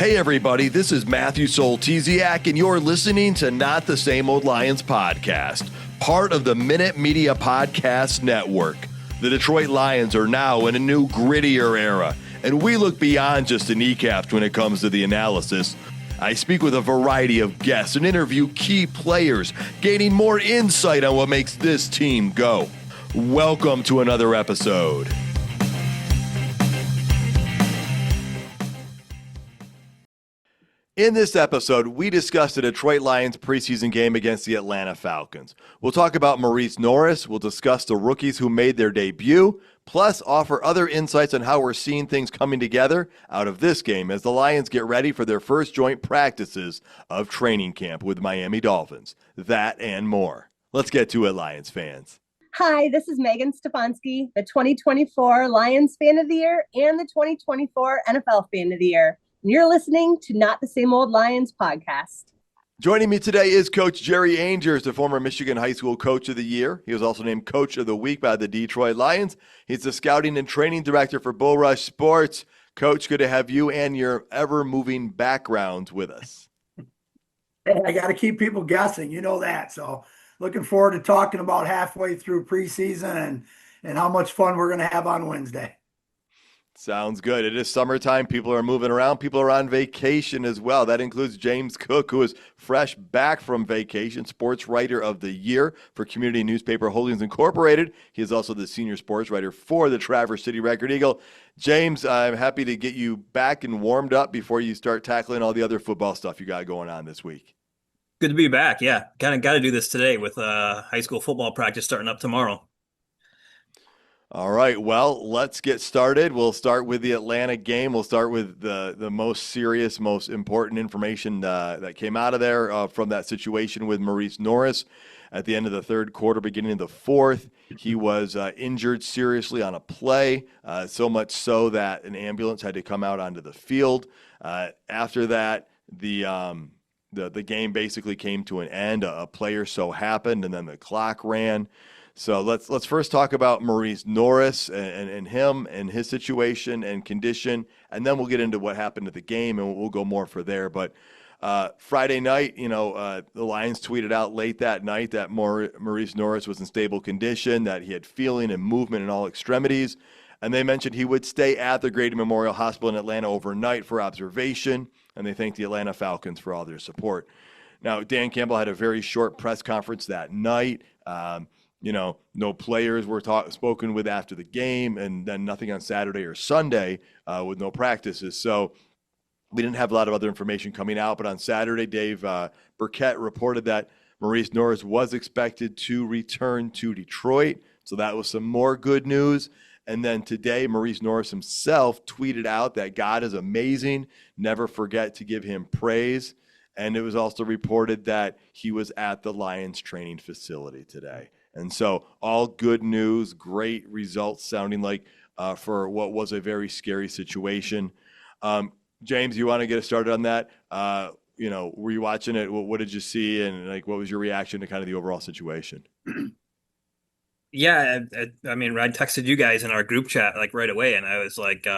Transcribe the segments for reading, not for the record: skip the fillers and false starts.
Hey everybody, this is Matthew Soltesiak, and you're listening to Not the Same Old Lions podcast, part of the Minute Media Podcast Network. The Detroit Lions are now in a new, grittier era, and we look beyond just the kneecaps when it comes to the analysis. I speak with a variety of guests and interview key players, gaining more insight on what makes this team go. Welcome to another episode. In this episode, we discuss the Detroit Lions preseason game against the Atlanta Falcons. We'll talk about Morrice Norris, we'll discuss the rookies who made their debut, plus offer other insights on how we're seeing things coming together out of this game as the Lions get ready for their first joint practices of training camp with Miami Dolphins. That and more. Let's get to it, Lions fans. Hi, this is Megan Stefanski, the 2024 Lions Fan of the Year and the 2024 NFL Fan of the Year. And you're listening to Not the Same Old Lions podcast. Joining me today is Coach Jerry Angers, the former Michigan High School Coach of the Year. He was also named Coach of the Week by the Detroit Lions. He's the Scouting and Training Director for Bull Rush Sports. Coach, good to have you and your ever-moving background with us. Hey, I got to keep people guessing. You know that. So looking forward to talking about halfway through preseason and how much fun we're going to have on Wednesday. Sounds good. It is summertime. People are moving around. People are on vacation as well. That includes James Cook, who is fresh back from vacation, Sports Writer of the Year for Community Newspaper Holdings Incorporated. He is also the senior sports writer for the Traverse City Record Eagle. James, I'm happy to get you back and warmed up before you start tackling all the other football stuff you got going on this week. Good to be back. Yeah, kind of got to do this today with high school football practice starting up tomorrow. All right, well, let's get started. We'll start with the Atlanta game. We'll start with the most serious, most important information that came out of there from that situation with Morrice Norris. At the end of the third quarter, beginning of the fourth, he was injured seriously on a play, so much so that an ambulance had to come out onto the field. After that, the game basically came to an end. A play or so happened, and then the clock ran. So let's first talk about Morrice Norris and him and his situation and condition, and then we'll get into what happened at the game, and we'll go more for there. But Friday night, the Lions tweeted out late that night that Morrice Norris was in stable condition, that he had feeling and movement in all extremities, and they mentioned he would stay at the Grady Memorial Hospital in Atlanta overnight for observation, and they thanked the Atlanta Falcons for all their support. Now, Dan Campbell had a very short press conference that night. No players were spoken with after the game, and then nothing on Saturday or Sunday with no practices. So we didn't have a lot of other information coming out. But on Saturday, Dave Burkett reported that Morrice Norris was expected to return to Detroit. So that was some more good news. And then today, Morrice Norris himself tweeted out that God is amazing. Never forget to give him praise. And it was also reported that he was at the Lions training facility today. And so all good news, great results sounding like for what was a very scary situation. James, you want to get us started on that? Were you watching it? What did you see? And what was your reaction to kind of the overall situation? Yeah, I mean, I texted you guys in our group chat right away, and I was like,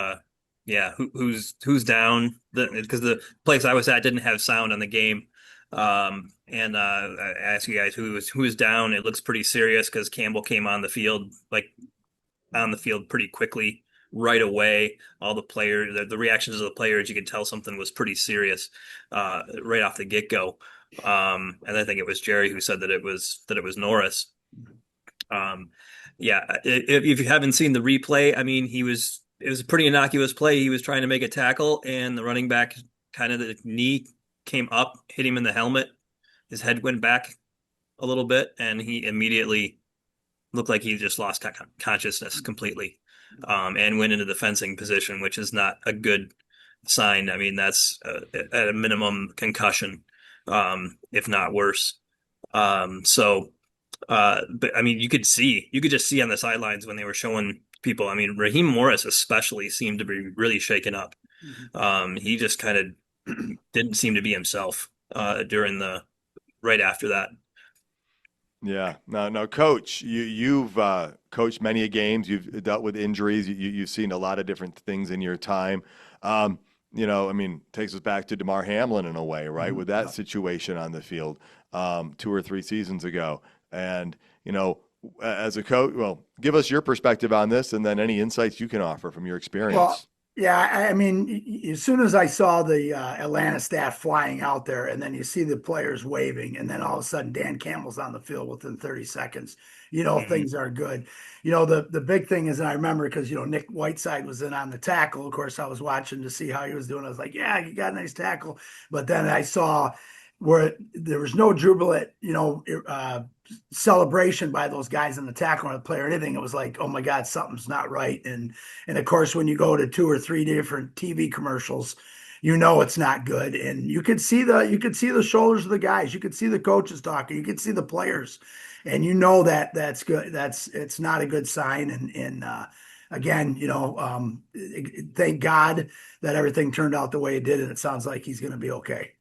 who's down? Because the place I was at didn't have sound on the game. And I asked you guys who was down. It looks pretty serious because Campbell came on the field pretty quickly right away. All the players, the reactions of the players, you could tell something was pretty serious right off the get-go. And I think it was Jerry who said that it was Norris. If you haven't seen the replay, I mean, it was a pretty innocuous play. He was trying to make a tackle, and the running back kind of the knee came up, hit him in the helmet. His head went back a little bit, and he immediately looked like he just lost consciousness completely, and went into the fencing position, which is not a good sign. I mean, that's at a minimum concussion, if not worse. But I mean, you could just see on the sidelines when they were showing people. I mean, Raheem Morris especially seemed to be really shaken up. He just kind of didn't seem to be himself right after that. Yeah. No, Coach, you've coached many games. You've dealt with injuries. You've seen a lot of different things in your time. I mean, takes us back to DeMar Hamlin in a way, right? With that situation on the field 2 or 3 seasons ago. And, as a coach, well, give us your perspective on this and then any insights you can offer from your Well, experience. yeah, I mean, as soon as I saw the Atlanta staff flying out there, and then you see the players waving, and then all of a sudden Dan Campbell's on the field within 30 seconds, things are good. The big thing is, and I remember because Nick Whiteside was in on the tackle. Of course, I was watching to see how he was doing. I was like, yeah, you got a nice tackle. But then I saw where there was no jubilant, celebration by those guys in the tackle or the player or anything. It was like, oh my God, something's not right. And of course, when you go to 2 or 3 different TV commercials, it's not good. And you could see the shoulders of the guys. You could see the coaches talking. You could see the players, and that's good. It's not a good sign. And again, thank God that everything turned out the way it did, and it sounds like he's going to be okay.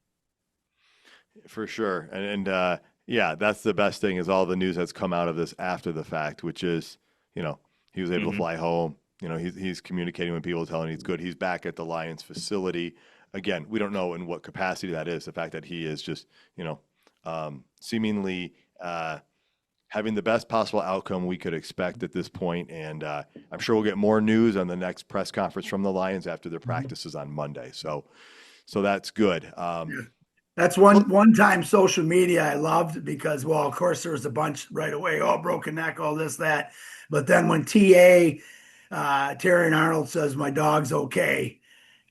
For sure. And yeah, that's the best thing is all the news that's come out of this after the fact, which is, he was able to fly home. He's communicating with people, telling he's good. He's back at the Lions facility. Again, we don't know in what capacity that is. The fact that he is just, seemingly having the best possible outcome we could expect at this point. And I'm sure we'll get more news on the next press conference from the Lions after their practices on Monday. So that's good. That's one time social media I loved because, well, of course there was a bunch right away. Oh, broken neck, all this, that. But then when Terry and Arnold says, my dog's okay,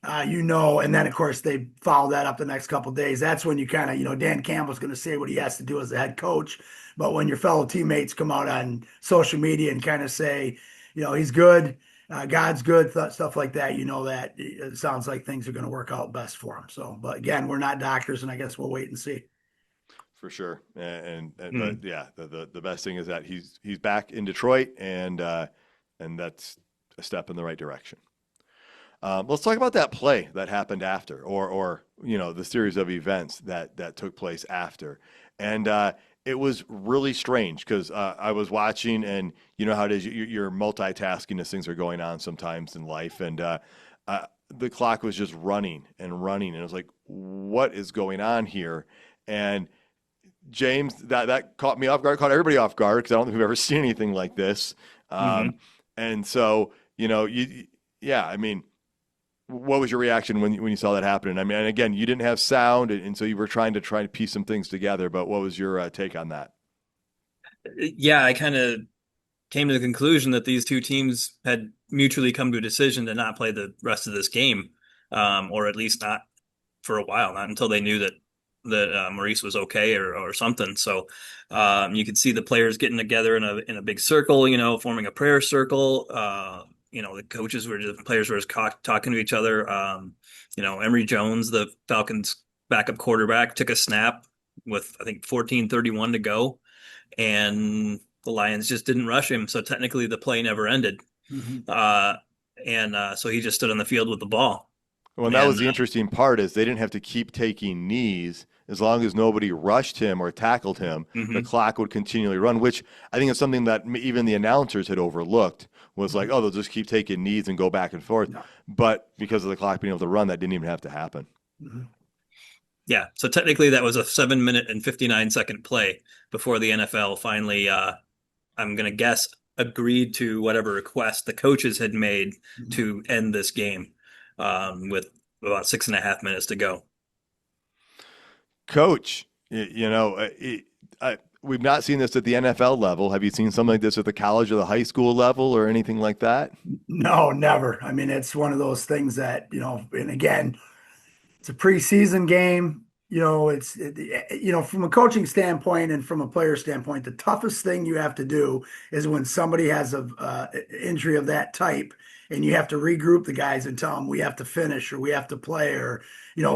and then of course they follow that up the next couple of days. That's when you kind of, Dan Campbell's going to say what he has to do as the head coach. But when your fellow teammates come out on social media and kind of say, he's good, God's good, stuff like that, that it sounds like things are going to work out best for him. So, but again, we're not doctors, and I guess we'll wait and see. For sure. But yeah, the best thing is that he's back in Detroit, and that's a step in the right direction. Let's talk about that play that happened after, or the series of events that took place after. And it was really strange because I was watching, and you know how it is. You're multitasking as things are going on sometimes in life, and the clock was just running and running, and it was like, what is going on here? And James, that caught me off guard, caught everybody off guard because I don't think we've ever seen anything like this. And so, I mean, what was your reaction when you saw that happen? I mean, and again, you didn't have sound, and so you were trying to piece some things together. But what was your take on that? Yeah, I kind of came to the conclusion that these two teams had mutually come to a decision to not play the rest of this game, or at least not for a while, not until they knew that Morrice was okay or something. So you could see the players getting together in a big circle, forming a prayer circle. The players were just talking to each other. Emory Jones, the Falcons backup quarterback, took a snap with, I think, 14:31 to go, and the Lions just didn't rush him. So technically the play never ended. So he just stood on the field with the ball. Well, that was the interesting part is they didn't have to keep taking knees. As long as nobody rushed him or tackled him, the clock would continually run, which I think is something that even the announcers had overlooked, was like, oh, they'll just keep taking knees and go back and forth. No. But because of the clock being able to run, that didn't even have to happen. Yeah, so technically that was a 7-minute and 59-second play before the NFL finally, I'm going to guess, agreed to whatever request the coaches had made to end this game with about 6.5 minutes to go. Coach, we've not seen this at the NFL level. Have you seen something like this at the college or the high school level or anything like that? No, never. I mean, it's one of those things that, and again, it's a preseason game. From a coaching standpoint and from a player standpoint, the toughest thing you have to do is when somebody has a injury of that type, and you have to regroup the guys and tell them we have to finish or we have to play or,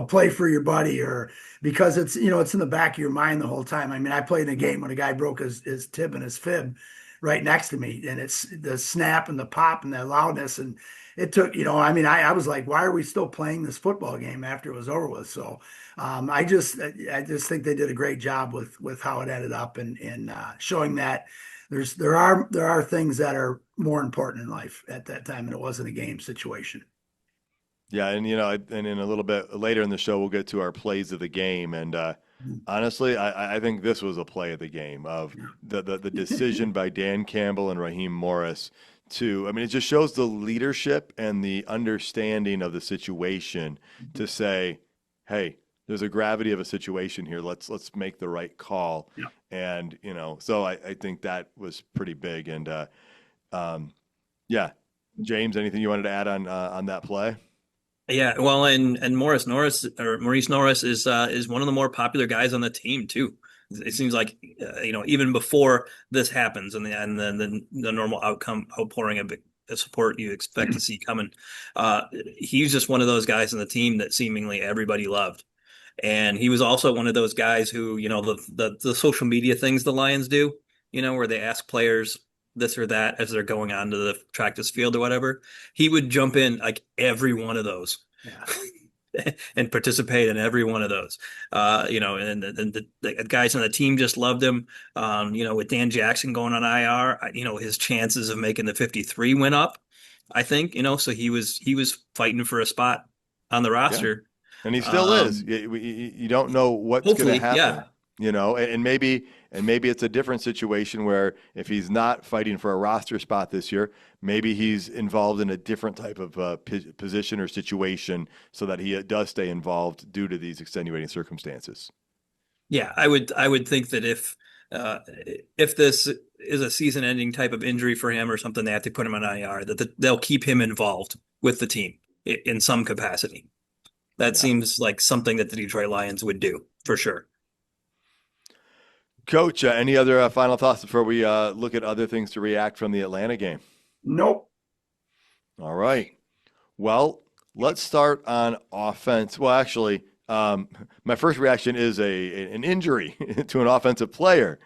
play for your buddy, or because it's in the back of your mind the whole time. I mean, I played in a game when a guy broke his tib and his fib right next to me, and it's the snap and the pop and the loudness. And it took, I was like, why are we still playing this football game after it was over with? So I just think they did a great job with how it ended up and showing that there are things that are more important in life at that time, and it wasn't a game situation. Yeah, and and in a little bit later in the show, we'll get to our plays of the game. And honestly, I think this was a play of the game of the decision by Dan Campbell and Raheem Morris to. I mean, it just shows the leadership and the understanding of the situation to say, "Hey, there's a gravity of a situation here. Let's make the right call." Yeah. And so I think that was pretty big. And yeah, James, anything you wanted to add on that play? Yeah, well, and Morris Norris or Maurice Norris is one of the more popular guys on the team too. It seems like even before this happens and the normal outpouring of the support you expect to see coming, he's just one of those guys on the team that seemingly everybody loved. And he was also one of those guys who, the social media things the Lions do, where they ask players this or that as they're going onto the practice field or whatever. He would jump in like every one of those. Yeah. And participate in every one of those. And the guys on the team just loved him. With Dan Jackson going on IR, his chances of making the 53 went up, I think, so he was fighting for a spot on the roster. And he still is. You don't know what's going to happen, and maybe it's a different situation where if he's not fighting for a roster spot this year, maybe he's involved in a different type of position or situation so that he does stay involved due to these extenuating circumstances. Yeah, I would think that if this is a season-ending type of injury for him or something, they have to put him on IR, that they'll keep him involved with the team in some capacity. That seems like something that the Detroit Lions would do for sure. Coach, any other final thoughts before we look at other things to react from the Atlanta game? Nope. All right. Well, let's start on offense. Well, actually, my first reaction is an injury to an offensive player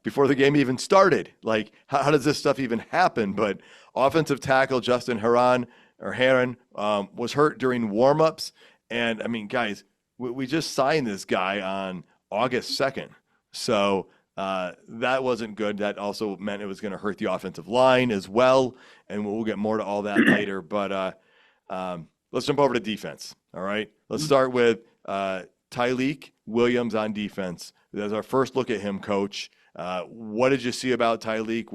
before the game even started. Like, how does this stuff even happen? But offensive tackle Justin Heron was hurt during warmups. And, I mean, guys, we just signed this guy on August 2nd. So that wasn't good. That also meant it was going to hurt the offensive line as well. And we'll get more to all that later. But let's jump over to defense. All right. Let's start with Tyleik Williams on defense. That's our first look at him, Coach. What did you see about Tyleik?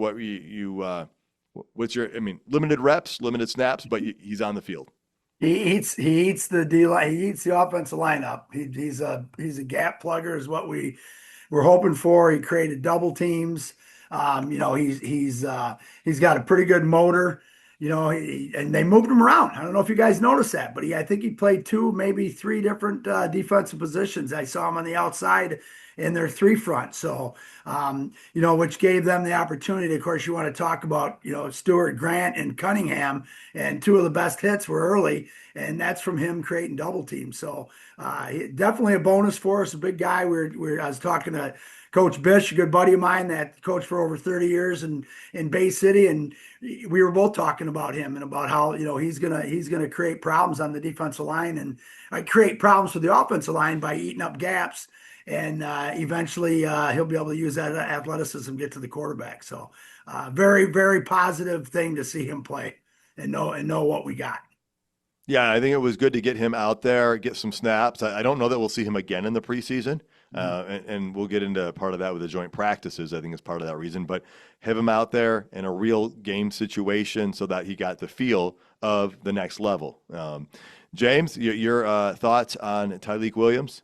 What's your, limited reps, limited snaps, but he's on the field. He eats the he eats the offensive lineup. He's a gap plugger is what we're hoping for. He created double teams. He's got a pretty good motor. And they moved him around. I don't know if you guys noticed that, but I think he played 2, maybe 3 different defensive positions. I saw him on the outside in their 3 front. So, which gave them the opportunity. Of course, you want to talk about, Stewart, Grant, and Cunningham, and 2 of the best hits were early, and that's from him creating double teams. So, definitely a bonus for us. A big guy. I was talking to Coach Bish, a good buddy of mine that coached for over 30 years in Bay City, and we were both talking about him and about how he's gonna create problems on the defensive line and create problems for the offensive line by eating up gaps, and eventually he'll be able to use that athleticism to get to the quarterback. So very, very positive thing to see him play and know what we got. Yeah, I think it was good to get him out there, get some snaps. I don't know that we'll see him again in the preseason. And we'll get into part of that with the joint practices. I think it's part of that reason, but have him out there in a real game situation so that he got the feel of the next level. James, your thoughts on Tyleik Williams?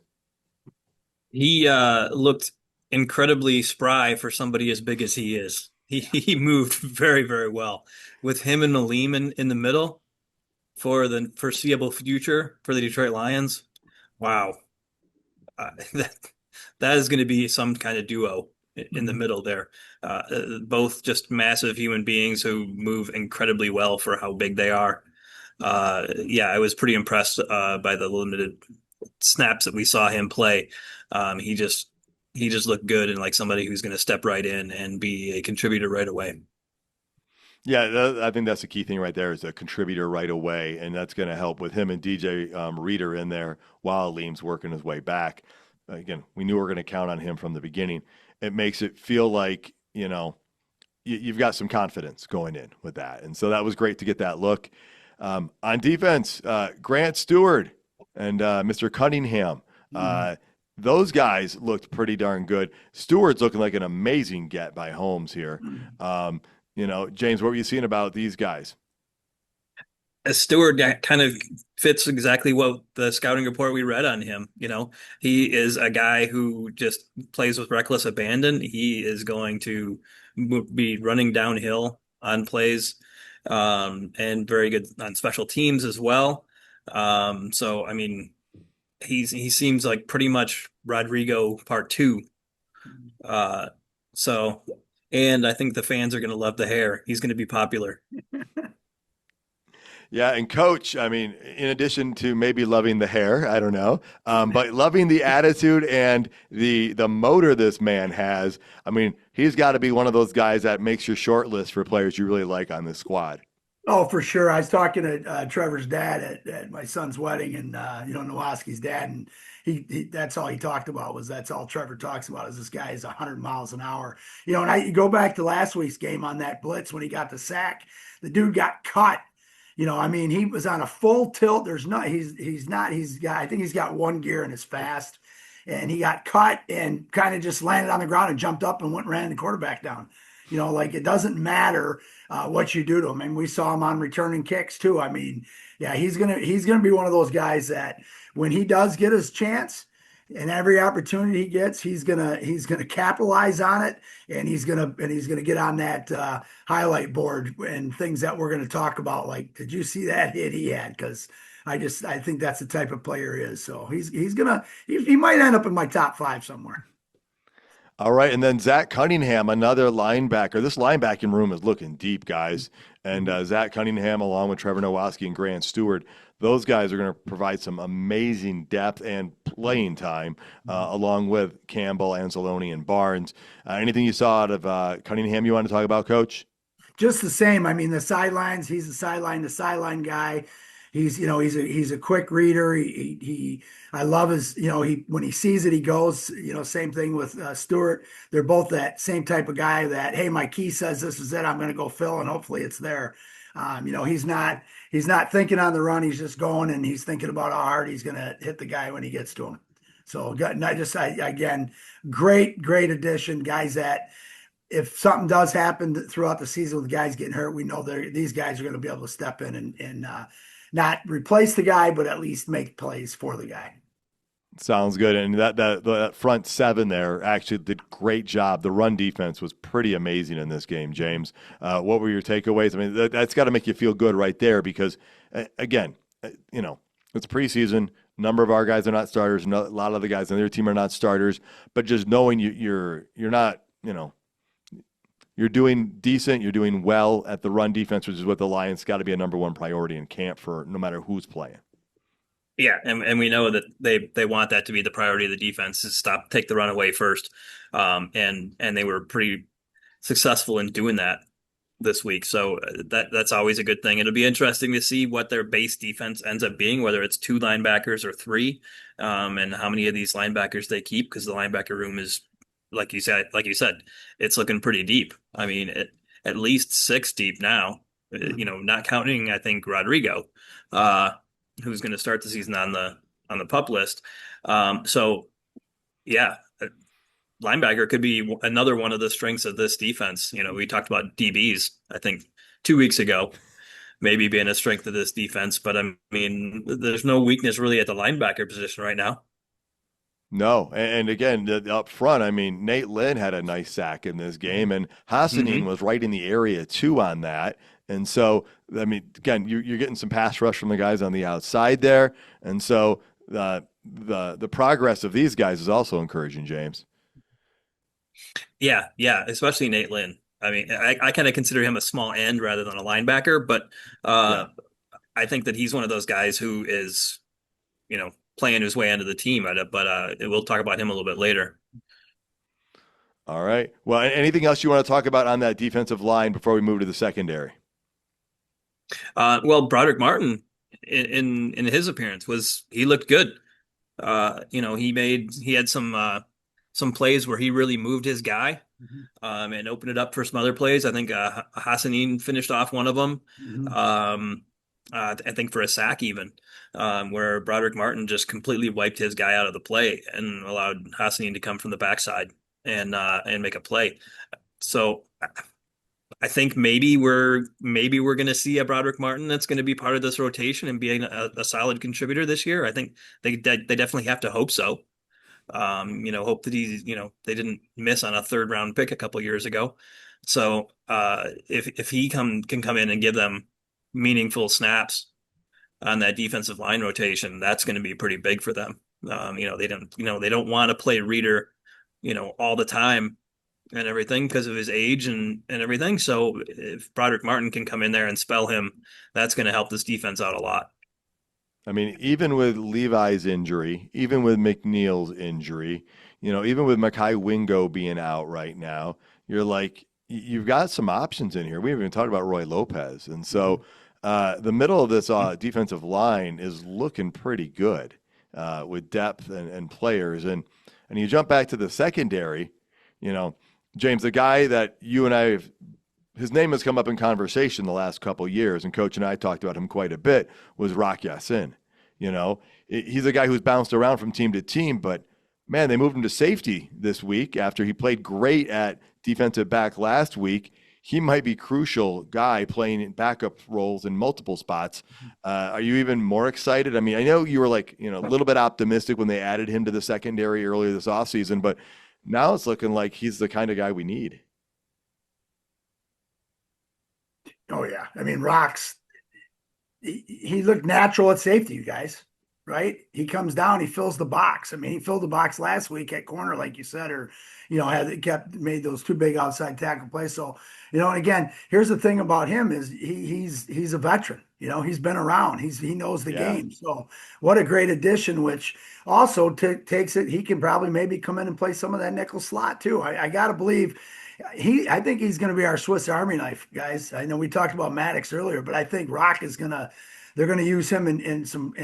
He looked incredibly spry for somebody as big as he is. He moved very, very well with him and Malim in the middle for the foreseeable future for the Detroit Lions. Wow. That is going to be some kind of duo in the middle there. Both just massive human beings who move incredibly well for how big they are. I was pretty impressed by the limited snaps that we saw him play. He just looked good and like somebody who's going to step right in and be a contributor right away. Yeah, I think that's the key thing right there is a contributor right away, and that's going to help with him and DJ Reader in there while Liam's working his way back. Again, we knew we were going to count on him from the beginning. It makes it feel like, you've got some confidence going in with that. And so that was great to get that look. On defense, Grant Stewart and Mr. Cunningham. Those guys looked pretty darn good. Stewart's looking like an amazing get by Holmes here. James, what were you seeing about these guys? Stewart kind of fits exactly what the scouting report we read on him. He is a guy who just plays with reckless abandon. He is going to be running downhill on plays, and very good on special teams as well. So, I mean, he seems like pretty much Rodrigo part two. So, and I think the fans are going to love the hair. He's going to be popular. Yeah, and Coach, I mean, in addition to maybe loving the hair, I don't know, but loving the attitude and the motor this man has, I mean, he's got to be one of those guys that makes your short list for players you really like on this squad. Oh, for sure. I was talking to Trevor's dad at my son's wedding, and Nowoski's dad, and he that's all he talked about that's all Trevor talks about is this guy is 100 miles an hour. And I go back to last week's game on that blitz when he got the sack, the dude got cut. I mean, he was on a full tilt. I think he's got one gear and is fast, and he got cut and kind of just landed on the ground and jumped up and ran the quarterback down. Like it doesn't matter what you do to him. And we saw him on returning kicks too. I mean, yeah, he's gonna be one of those guys that when he does get his chance and every opportunity he gets, he's gonna capitalize on it, and he's gonna get on that highlight board and things that we're gonna talk about. Like, did you see that hit he had? Because I think that's the type of player he is. So he might end up in my top 5 somewhere. All right, and then Zach Cunningham, another linebacker. This linebacking room is looking deep, guys. And Zach Cunningham, along with Trevor Nowoski and Grant Stewart, those guys are going to provide some amazing depth and playing time, along with Campbell, Anzalone, and Barnes. Anything you saw out of Cunningham you want to talk about, Coach? Just the same. I mean, the sidelines. He's the sideline guy. He's a quick reader. I love his, when he sees it, he goes, same thing with Stewart. They're both that same type of guy that, hey, my key says this is it. I'm going to go fill, and hopefully it's there. He's not thinking on the run. He's just going, and he's thinking about how hard he's going to hit the guy when he gets to him. So again, great addition. Guys that if something does happen throughout the season with guys getting hurt, we know these guys are going to be able to step in and not replace the guy, but at least make plays for the guy. Sounds good. And that front 7 there actually did great job. The run defense was pretty amazing in this game, James. What were your takeaways? I mean, that's got to make you feel good right there because, again, it's preseason. A number of our guys are not starters. A lot of the guys on their team are not starters. But just knowing you're not, you're doing decent, you're doing well at the run defense, which is what the Lions got to be a number 1 priority in camp for no matter who's playing. Yeah, and we know that they want that to be the priority of the defense is take the run away first. And they were pretty successful in doing that this week. So that's always a good thing. It'll be interesting to see what their base defense ends up being, whether it's 2 linebackers or 3, and how many of these linebackers they keep, because the linebacker room is, like you said, it's looking pretty deep. I mean, at least 6 deep now, not counting, I think, Rodrigo, who's going to start the season on the PUP list. So yeah, linebacker could be another one of the strengths of this defense. We talked about DBs, I think 2 weeks ago, maybe being a strength of this defense, but I mean, there's no weakness really at the linebacker position right now. No, and again, up front, I mean, Nate Lynn had a nice sack in this game, and Hassanin was right in the area too on that. And so, I mean, again, you're getting some pass rush from the guys on the outside there, and so the progress of these guys is also encouraging, James. Yeah, especially Nate Lynn. I mean, I kind of consider him a small end rather than a linebacker, but I think that he's one of those guys who is, playing his way into the team. But we'll talk about him a little bit later. All right. Well, anything else you want to talk about on that defensive line before we move to the secondary? Well, Broderick Martin in his appearance he looked good. He had some plays where he really moved his guy, and opened it up for some other plays. I think Hassanin finished off one of them. I think for a sack even, where Broderick Martin just completely wiped his guy out of the play and allowed Hassanin to come from the backside and make a play. So I think maybe we're going to see a Broderick Martin that's going to be part of this rotation and be a solid contributor this year. I think they definitely have to hope so. Hope that they didn't miss on a third round pick a couple years ago. So if he can come in and give them meaningful snaps on that defensive line rotation, that's going to be pretty big for them. They don't want to play Reader, all the time and everything because of his age and everything. So if Broderick Martin can come in there and spell him, that's going to help this defense out a lot. I mean, even with Levi's injury, even with McNeil's injury, even with Mekhi Wingo being out right now, you're like, you've got some options in here. We haven't even talked about Roy Lopez. And so the middle of this defensive line is looking pretty good with depth and players. And you jump back to the secondary, James, the guy that you and I his name has come up in conversation the last couple of years, and Coach and I talked about him quite a bit, was Rock Ya-Sin. He's a guy who's bounced around from team to team, but man, they moved him to safety this week after he played great at defensive back last week. He might be crucial guy playing in backup roles in multiple spots. Are you even more excited? I mean, I know you were a little bit optimistic when they added him to the secondary earlier this offseason, but now it's looking like he's the kind of guy we need. Oh yeah. I mean, he looked natural at safety, you guys, right? He comes down, he fills the box. I mean, he filled the box last week at corner, like you said, or, made those two big outside tackle plays. So, and again, here's the thing about him is he's a veteran, he's been around, he knows the game. So what a great addition, which also takes it. He can probably maybe come in and play some of that nickel slot too. I got to believe I think he's going to be our Swiss Army knife, guys. I know we talked about Maddox earlier, but I think Rock is they're going to use him in some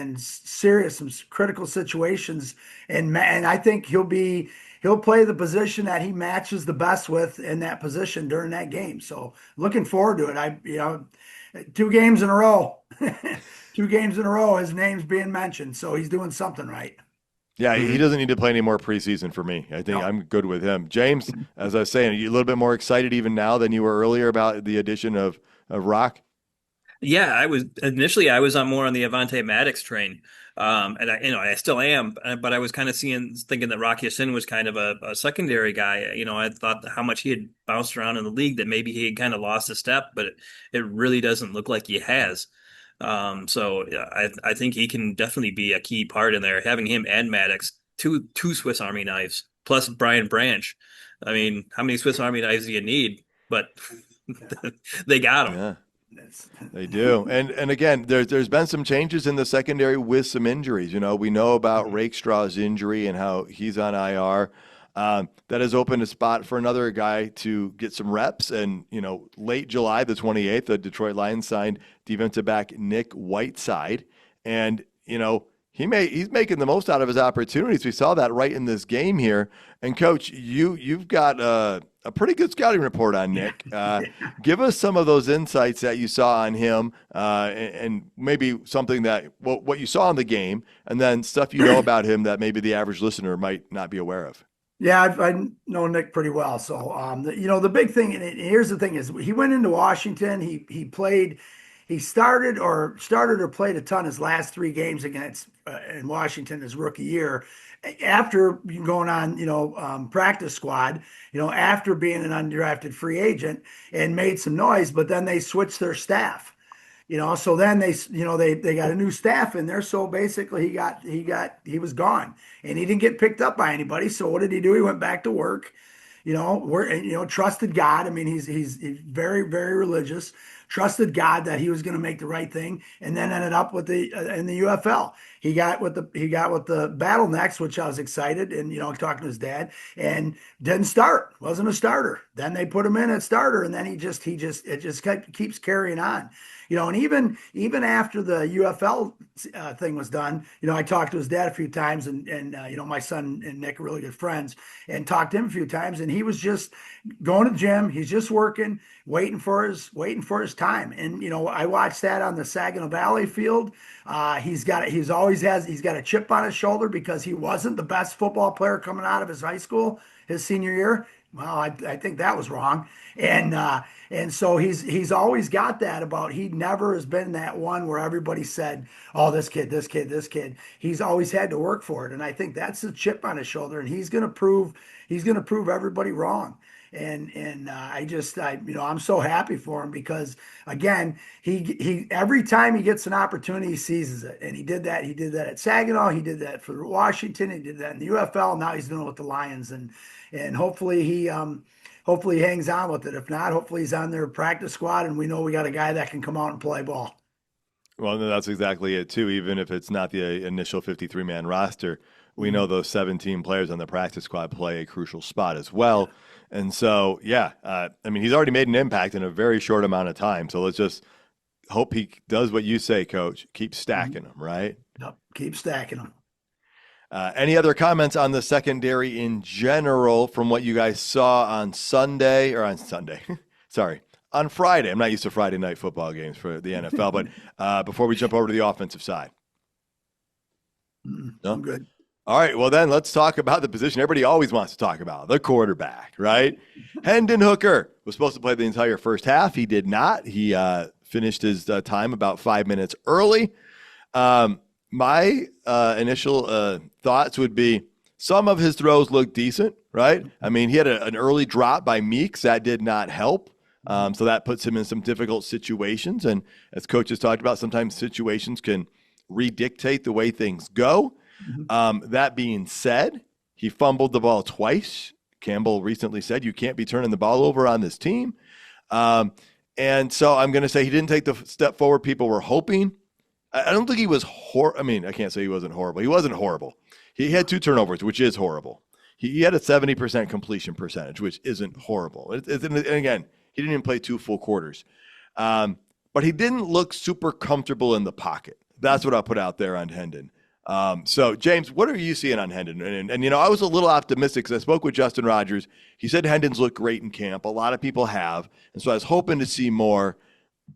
critical situations. And I think he'll play the position that he matches the best with in that position during that game. So looking forward to it. 2 games in a row, 2 games in a row, his name's being mentioned. So he's doing something right. Yeah, he doesn't need to play any more preseason for me. I think I'm good with him. James, as I was saying, are you a little bit more excited even now than you were earlier about the addition of Rock? Yeah, I was more on the Avonte Maddox train. And I still am, but I was kind of thinking that Rock Ya-Sin was kind of a secondary guy. I thought how much he had bounced around in the league that maybe he had kind of lost a step, but it really doesn't look like he has. So I think he can definitely be a key part in there. Having him and Maddox, two Swiss Army knives, plus Brian Branch. I mean, how many Swiss Army knives do you need? But they got him. Yeah. They do. And again, there's been some changes in the secondary with some injuries. We know about Rakestraw's injury and how he's on IR. That has opened a spot for another guy to get some reps. And, late July, the 28th, the Detroit Lions signed defensive back Nick Whiteside. And, he's making the most out of his opportunities. We saw that right in this game here. And Coach, you've got a pretty good scouting report on Nick. Give us some of those insights that you saw on him, and maybe something that what you saw in the game, and then stuff about him that maybe the average listener might not be aware of. Yeah, I know Nick pretty well. So, the big thing, and here's the thing is he went into Washington. He started or played a ton his last 3 games against in Washington his rookie year. After going on, practice squad, after being an undrafted free agent and made some noise, but then they switched their staff. So then they got a new staff in there. So basically he was gone and he didn't get picked up by anybody. So what did he do? He went back to work, trusted God. I mean, he's very, very religious, trusted God that he was going to make the right thing. And then ended up with in the UFL. He got with the Bottlenecks, which I was excited and, talking to his dad, and didn't start, wasn't a starter. Then they put him in at starter, and then it just keeps carrying on. And even after the UFL thing was done, I talked to his dad a few times, and my son and Nick are really good friends, and talked to him a few times, and he was just going to the gym. He's just working, waiting for his time. And I watched that on the Saginaw Valley field. He's got a chip on his shoulder because he wasn't the best football player coming out of his high school his senior year. Well, I think that was wrong. And so he's always got that about, he never has been that one where everybody said, oh, this kid, this kid, this kid. He's always had to work for it. And I think that's the chip on his shoulder, and he's going to prove everybody wrong. And I'm so happy for him because, again, he every time he gets an opportunity, he seizes it. And he did that at Saginaw, he did that for Washington, he did that in the UFL. Now he's doing it with the Lions, and hopefully he hangs on with it. If not, hopefully he's on their practice squad, and we know we got a guy that can come out and play ball. Well, that's exactly it too. Even if it's not the initial 53-man roster, we know those 17 players on the practice squad play a crucial spot as well. And so, he's already made an impact in a very short amount of time. So let's just hope he does what you say, Coach. Keep stacking them, right? Yep, keep stacking them. Any other comments on the secondary in general from what you guys saw on Sunday? Sorry, on Friday. I'm not used to Friday night football games for the NFL, but before we jump over to the offensive side. No? I'm good. All right, well then let's talk about the position everybody always wants to talk about, the quarterback, right? Hendon Hooker was supposed to play the entire first half. He did not. He finished his time about 5 minutes early. My initial thoughts would be some of his throws looked decent, right? I mean, he had an early drop by Meeks. That did not help. So that puts him in some difficult situations. And as Coach has talked about, sometimes situations can redictate the way things go. That being said, he fumbled the ball twice. Campbell recently said, you can't be turning the ball over on this team. And so I'm going to say he didn't take the step forward people were hoping. I don't think he was I can't say he wasn't horrible. He wasn't horrible. He had 2 turnovers, which is horrible. He had a 70% completion percentage, which isn't horrible. And again, he didn't even play 2 full quarters. But he didn't look super comfortable in the pocket. That's what I'll put out there on Hendon. So, James, what are you seeing on Hendon? And I was a little optimistic because I spoke with Justin Rogers. He said Hendon's looked great in camp. A lot of people have. And so I was hoping to see more,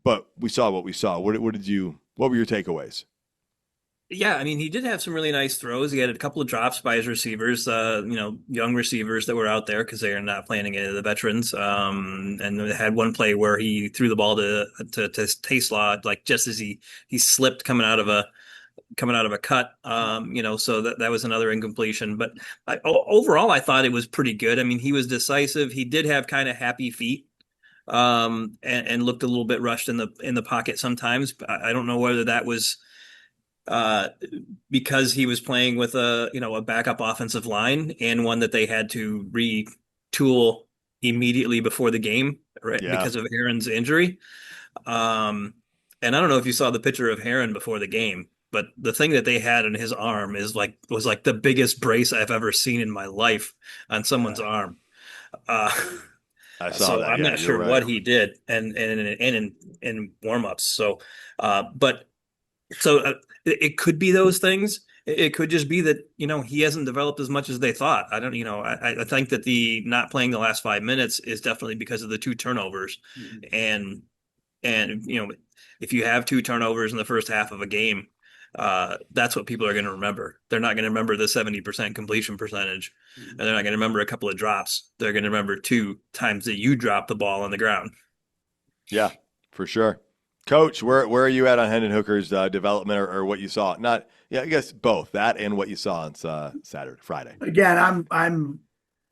but we saw what we saw. What were your takeaways? Yeah, I mean, he did have some really nice throws. He had a couple of drops by his receivers, young receivers that were out there because they are not playing any of the veterans. And they had one play where he threw the ball to Taslaw, like just as he slipped coming out of a cut, so that was another incompletion. But overall, I thought it was pretty good. I mean, he was decisive. He did have kind of happy feet, and looked a little bit rushed in the pocket sometimes. I don't know whether that was because he was playing with a backup offensive line and one that they had to retool immediately before the game, right? Yeah. Because of Heron's injury. And I don't know if you saw the picture of Heron before the game, but the thing that they had in his arm was like the biggest brace I've ever seen in my life on someone's arm. I saw so that. I'm not sure what he did and in warm-ups. So, it could be those things. It could just be that, he hasn't developed as much as they thought. I don't, I think that the not playing the last 5 minutes is definitely because of the 2 turnovers. Mm-hmm. And if you have 2 turnovers in the first half of a game, that's what people are going to remember. They're not going to remember the 70% completion percentage, and they're not going to remember a couple of drops. They're going to remember 2 times that you dropped the ball on the ground. Yeah, for sure. Coach, where are you at on Hendon Hooker's development or what you saw? I guess both that and what you saw on Friday. Again,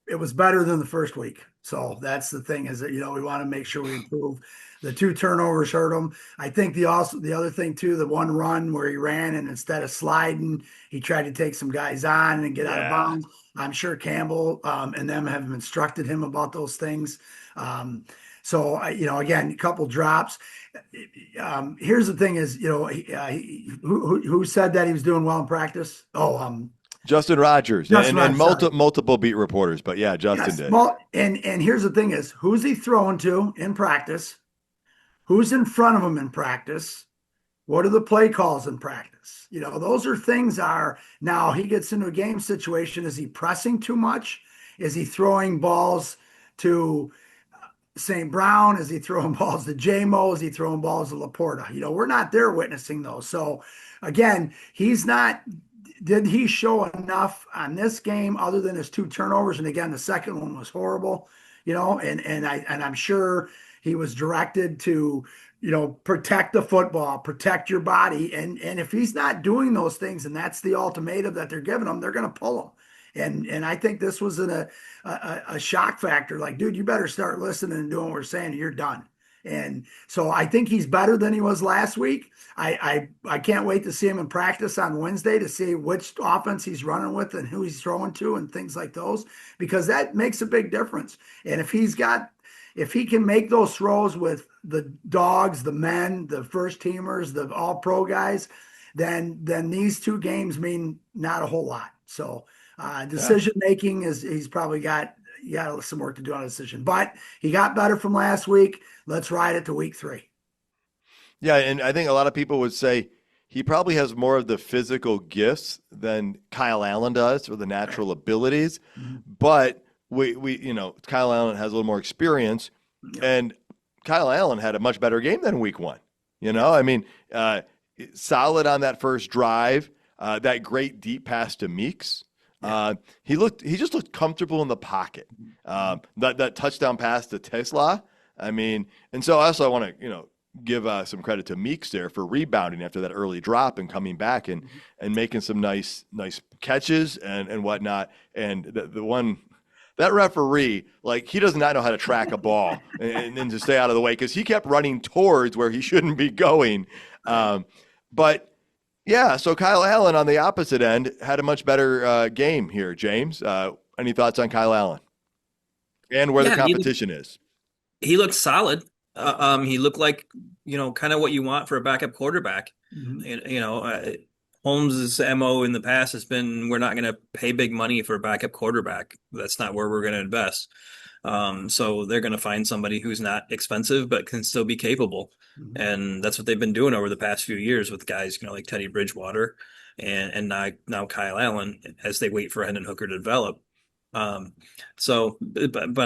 it was better than the first week. So that's the thing is that, we want to make sure we improve. The 2 turnovers hurt him. I think the other thing too, the one run where he ran and instead of sliding, he tried to take some guys on and get out of bounds. I'm sure Campbell and them have instructed him about those things. So, again, a couple drops. Here's the thing is, who said that he was doing well in practice? Justin Rogers and multiple beat reporters, but yeah, Justin did. Well, and here's the thing is, who's he throwing to in practice? Who's in front of him in practice? What are the play calls in practice? Those are things now he gets into a game situation. Is he pressing too much? Is he throwing balls to St. Brown? Is he throwing balls to J-Mo? Is he throwing balls to Laporta? We're not there witnessing those. So again, did he show enough on this game other than his 2 turnovers? And again, the second one was horrible, and I'm sure he was directed to, protect the football, protect your body. And if he's not doing those things, and that's the ultimatum that they're giving him, they're going to pull him. And I think this was a shock factor. Like, dude, you better start listening and doing what we're saying, and you're done. And so I think he's better than he was last week. I can't wait to see him in practice on Wednesday to see which offense he's running with and who he's throwing to and things like those, because that makes a big difference. And if he can make those throws with the dogs, the men, the first teamers, the all pro guys, then these 2 games mean not a whole lot. So decision making he's probably got some work to do on a decision, but he got better from last week. Let's ride it to week 3. Yeah, and I think a lot of people would say he probably has more of the physical gifts than Kyle Allen does, or the natural abilities. Mm-hmm. But we Kyle Allen has a little more experience, and Kyle Allen had a much better game than week 1. I mean, solid on that first drive, that great deep pass to Meeks. He just looked comfortable in the pocket. That touchdown pass to Tesla. I mean, and so also I want to, give some credit to Meeks there for rebounding after that early drop and coming back and making some nice catches and whatnot. And the one, that referee, like, he does not know how to track a ball and to stay out of the way, because he kept running towards where he shouldn't be going. But yeah, so Kyle Allen on the opposite end had a much better game here. James, any thoughts on Kyle Allen and where the competition is? He looked solid. He looked like, kind of what you want for a backup quarterback. Mm-hmm. Holmes' MO in the past has been, we're not going to pay big money for a backup quarterback. That's not where we're going to invest. So they're going to find somebody who's not expensive but can still be capable. Mm-hmm. And that's what they've been doing over the past few years with guys, like Teddy Bridgewater and now Kyle Allen, as they wait for Hendon Hooker to develop. But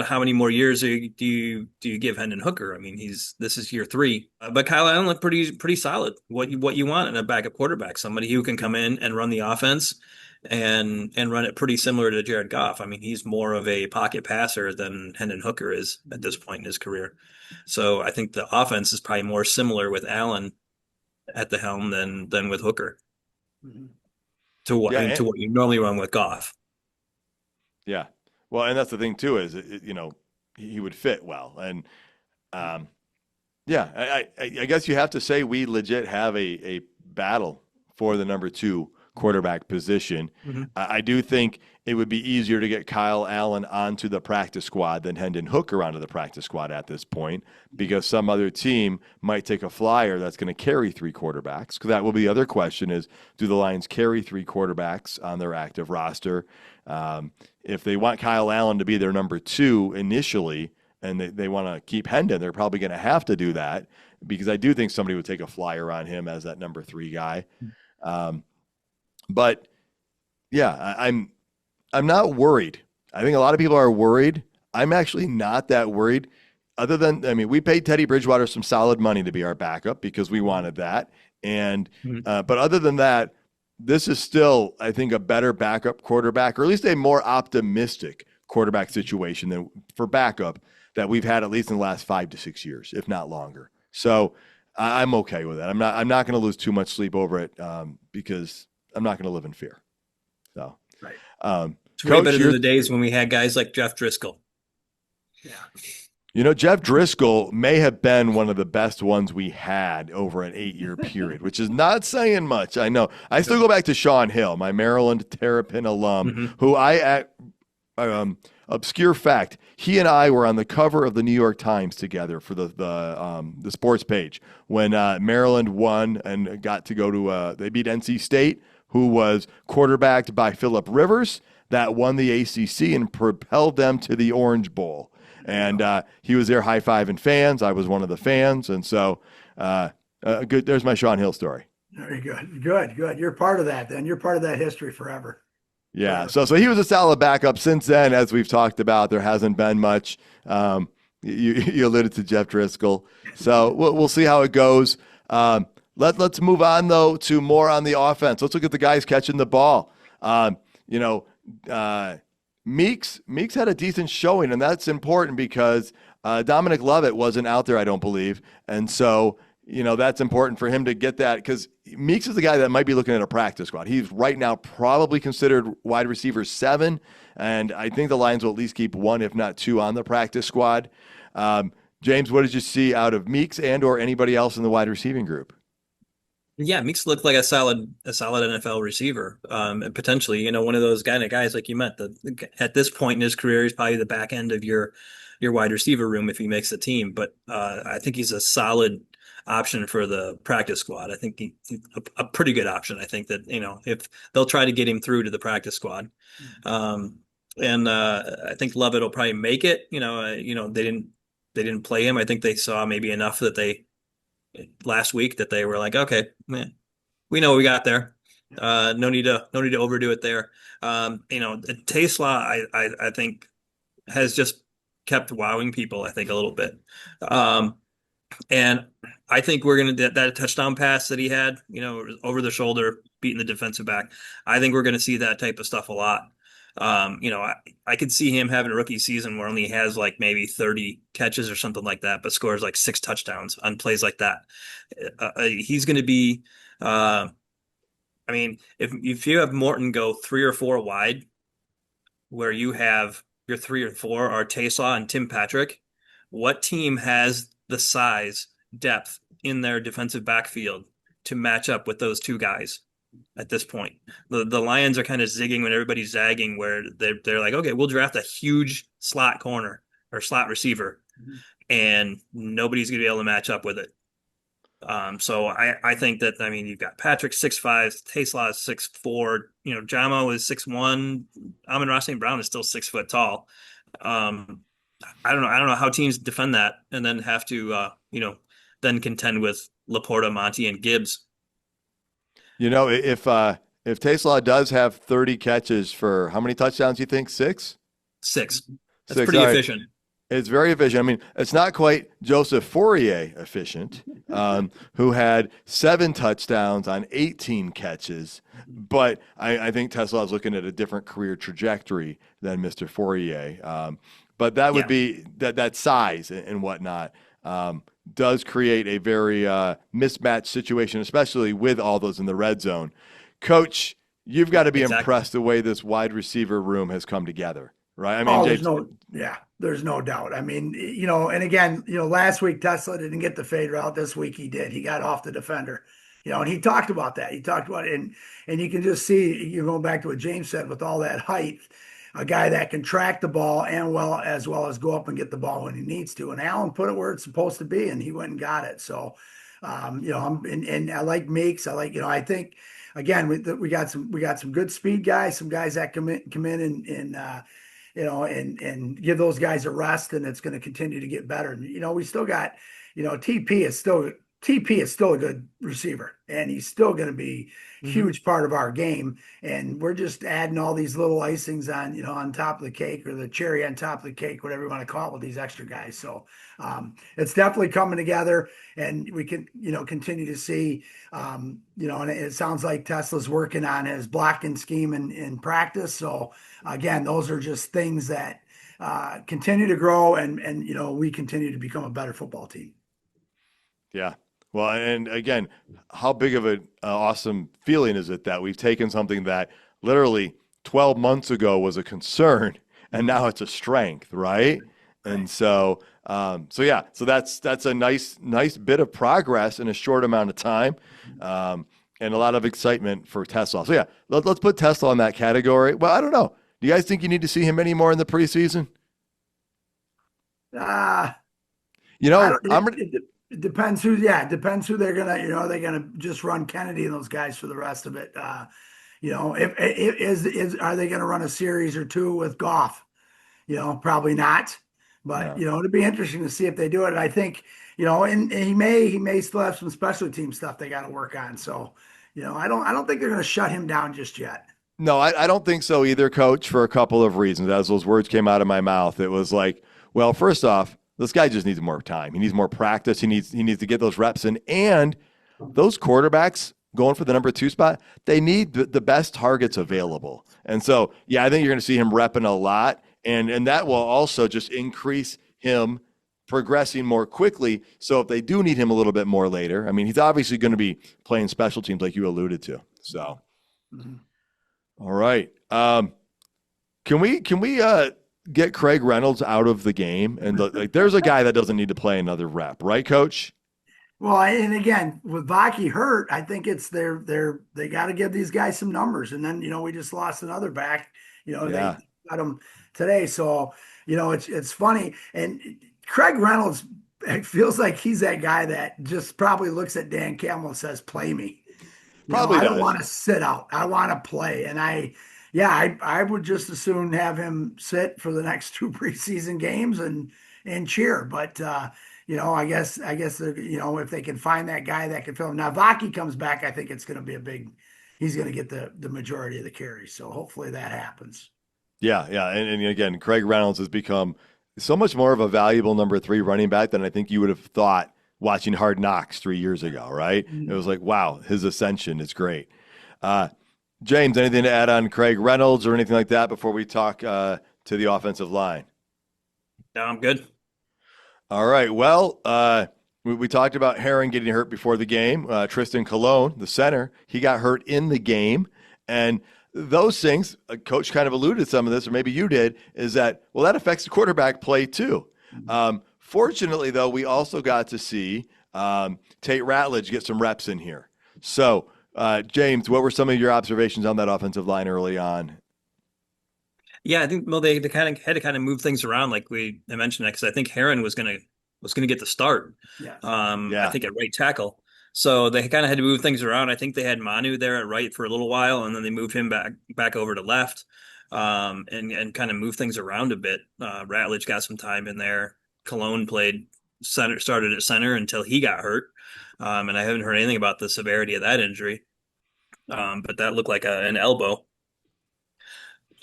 how many more years do you give Hendon Hooker? I mean, this is year 3, but Kyle Allen looked pretty solid. What you want in a backup quarterback, somebody who can come in and run the offense and run it pretty similar to Jared Goff. I mean, he's more of a pocket passer than Hendon Hooker is at this point in his career. So I think the offense is probably more similar with Allen at the helm than with Hooker. Mm-hmm. To what you normally run with Goff. Yeah. Well, and that's the thing too, is, he would fit well. And, I guess you have to say we legit have a battle for the number 2 quarterback position. Mm-hmm. I do think it would be easier to get Kyle Allen onto the practice squad than Hendon Hooker onto the practice squad at this point, because some other team might take a flyer that's going to carry 3 quarterbacks. Because that will be the other question is, do the Lions carry 3 quarterbacks on their active roster? If they want Kyle Allen to be their number 2 initially, and they want to keep Hendon, they're probably going to have to do that, because I do think somebody would take a flyer on him as that number 3 guy. But yeah, I'm not worried. I think a lot of people are worried. I'm actually not that worried. Other than, we paid Teddy Bridgewater some solid money to be our backup because we wanted that. And but other than that, this is still, I think, a better backup quarterback, or at least a more optimistic quarterback situation than for backup that we've had at least in the last 5 to 6 years, if not longer. So I'm okay with it. I'm not going to lose too much sleep over it because I'm not going to live in fear. So, right. It's way better than the days when we had guys like Jeff Driscoll. Yeah. Jeff Driscoll may have been one of the best ones we had over an 8-year period, which is not saying much. I know. I still go back to Sean Hill, my Maryland Terrapin alum, who obscure fact, he and I were on the cover of the New York Times together for the sports page when Maryland won and got to go to they beat NC State, who was quarterbacked by Phillip Rivers, that won the ACC and propelled them to the Orange Bowl. And he was there high-fiving fans. I was one of the fans. And so good. There's my Sean Hill story. Very good. Good. You're part of that then. You're part of that history forever. Yeah. So he was a solid backup. Since then, as we've talked about, there hasn't been much. You alluded to Jeff Driscoll. So we'll see how it goes. Let's move on, though, to more on the offense. Let's look at the guys catching the ball. Meeks had a decent showing, and that's important because Dominic Lovett wasn't out there, I don't believe. And so, that's important for him to get that because Meeks is the guy that might be looking at a practice squad. He's right now probably considered wide receiver 7, and I think the Lions will at least keep 1, if not 2, on the practice squad. James, what did you see out of Meeks and or anybody else in the wide receiving group? Yeah, Meeks looked like a solid NFL receiver, and potentially, one of those kind of guys like you meant. At this point in his career, he's probably the back end of your wide receiver room if he makes the team. But I think he's a solid option for the practice squad. I think he's a pretty good option. I think that if they'll try to get him through to the practice squad, and I think Lovett will probably make it. They didn't play him. I think they saw maybe enough that last week that they were like, okay, man, we know what we got there. No need to overdo it there. Tasla, I think has just kept wowing people, I think, a little bit. And I think we're going to that touchdown pass that he had, over the shoulder, beating the defensive back. I think we're going to see that type of stuff a lot. I could see him having a rookie season where only has like maybe 30 catches or something like that, but scores like 6 touchdowns on plays like that. He's going to be, if you have Morton go 3 or 4 wide, where you have your 3 or 4 are Tasla and Tim Patrick, what team has the size, depth in their defensive backfield to match up with those 2 guys? At this point, the Lions are kind of zigging when everybody's zagging, where they're like, okay, we'll draft a huge slot corner or slot receiver, and nobody's going to be able to match up with it. So I think that, you've got Patrick 6'5", Tasla is 6'4", Jamo is 6'1", Amon-Ra St. Brown is still 6 foot tall. I don't know how teams defend that and then have to then contend with Laporta, Monty, and Gibbs. If Tasla does have 30 catches for how many touchdowns you think? 6? 6. That's 6. pretty efficient. It's very efficient. It's not quite Joseph Fourier efficient, who had 7 touchdowns on 18 catches. But I think Tesla is looking at a different career trajectory than Mr. Fourier. But that would be that size and whatnot. Does create a very mismatched situation, especially with all those in the red zone. Coach, you've got to be impressed the way this wide receiver room has come together, right? There's no doubt. And again, last week Tesla didn't get the fade route. This week he did. He got off the defender, and he talked about that. He talked about it, and you can just see, you're going back to what James said, with all that height, a guy that can track the ball and as well as go up and get the ball when he needs to. And Allen put it where it's supposed to be, and he went and got it. So, and I like Meeks. I think again we got some good speed guys, some guys that come in and give those guys a rest, and it's going to continue to get better. And, we still got, TP is still a good receiver, and he's still going to be a huge part of our game. And we're just adding all these little icings on top of the cake, or the cherry on top of the cake, whatever you want to call it, with these extra guys. So it's definitely coming together, and we can, continue to see, and it sounds like Tesla's working on his blocking scheme in practice. So again, those are just things that continue to grow, and we continue to become a better football team. Yeah. Well, and again, how big of an awesome feeling is it that we've taken something that literally 12 months ago was a concern, and now it's a strength, right? And so that's a nice bit of progress in a short amount of time, and a lot of excitement for Tesla. So let's put Tesla in that category. Well, I don't know. Do you guys think you need to see him anymore in the preseason? It depends who they're gonna, are they gonna just run Kennedy and those guys for the rest of it? Are they gonna run a series or 2 with Goff? Probably not. But Yeah. it'd be interesting to see if they do it. And I think, and he may still have some special team stuff they got to work on. So, I don't think they're going to shut him down just yet. No, I don't think so either, Coach, for a couple of reasons. As those words came out of my mouth, it was like, well, first off, this guy just needs more time. He needs more practice. He needs to get those reps in. And those quarterbacks going for the number 2 spot, they need the best targets available. And so, yeah, I think you're going to see him repping a lot. And that will also just increase him progressing more quickly. So if they do need him a little bit more later, I mean, he's obviously going to be playing special teams like you alluded to. So. Mhm. All right. Can we get Craig Reynolds out of the game? And there's a guy that doesn't need to play another rep, right, Coach? Well, and again, with Baki hurt, I think it's they got to give these guys some numbers. And then, we just lost another back, they Yeah, got him today. So, it's funny. And Craig Reynolds, it feels like he's that guy that just probably looks at Dan Campbell and says, play me. probably I don't does. want to sit out. I want to play. And I would just as soon have him sit for the next 2 preseason games and cheer. But I guess if they can find that guy that can fill him. Now, Vaki comes back, I think it's going to be he's going to get the majority of the carries. So hopefully that happens. Yeah, yeah. And again, Craig Reynolds has become so much more of a valuable number 3 running back than I think you would have thought watching Hard Knocks 3 years ago, right? It was like, wow, his ascension is great. Uh, James, anything to add on Craig Reynolds or anything like that before we talk to the offensive line? No, I'm good. All right. Well, we talked about Herron getting hurt before the game. Tristan Colon, the center, he got hurt in the game. And those things, Coach kind of alluded to some of this, or maybe you did, is that, well, that affects the quarterback play too. Fortunately, though, we also got to see Tate Ratledge get some reps in here. So, James, what were some of your observations on that offensive line early on? Yeah, I think they kind of had to kind of move things around, like I mentioned that, because I think Heron was gonna get the start. Yes. I think at right tackle. So they kind of had to move things around. I think they had Manu there at right for a little while, and then they moved him back over to left, and kind of moved things around a bit. Ratledge got some time in there. Cologne played center, started at center until he got hurt, and I haven't heard anything about the severity of that injury. But that looked like an elbow.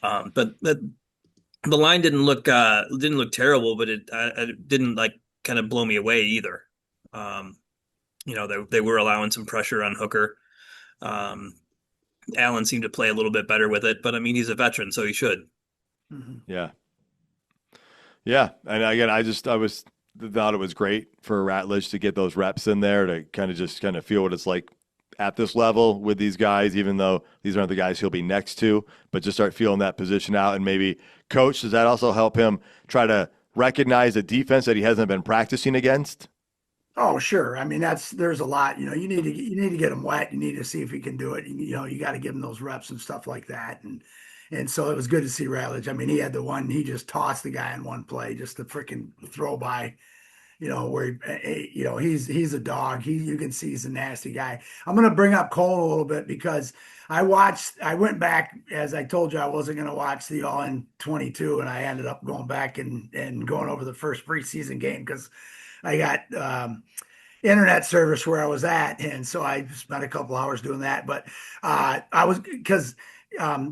But the line didn't look terrible, but it didn't like kind of blow me away either. Um, they were allowing some pressure on Hooker. Um, Allen seemed to play a little bit better with it, but I mean he's a veteran, so he should. Mhm. Yeah. Yeah. And again, I thought it was great for Ratledge to get those reps in there to kind of feel what it's like at this level with these guys, even though these aren't the guys he'll be next to, but just start feeling that position out. And maybe, Coach, does that also help him try to recognize a defense that he hasn't been practicing against? Oh, sure. I mean, there's a lot. You need to get him wet. You need to see if he can do it. You got to give him those reps and stuff like that. And so it was good to see Ratledge. I mean, he had the one. He just tossed the guy in one play, just to freaking throw by. Where he's a dog. You can see he's a nasty guy. I'm going to bring up Cole a little bit because I went back, as I told you, I wasn't going to watch the All in 22, and I ended up going back and going over the first preseason game because I got internet service where I was at, and so I spent a couple hours doing that. But I was because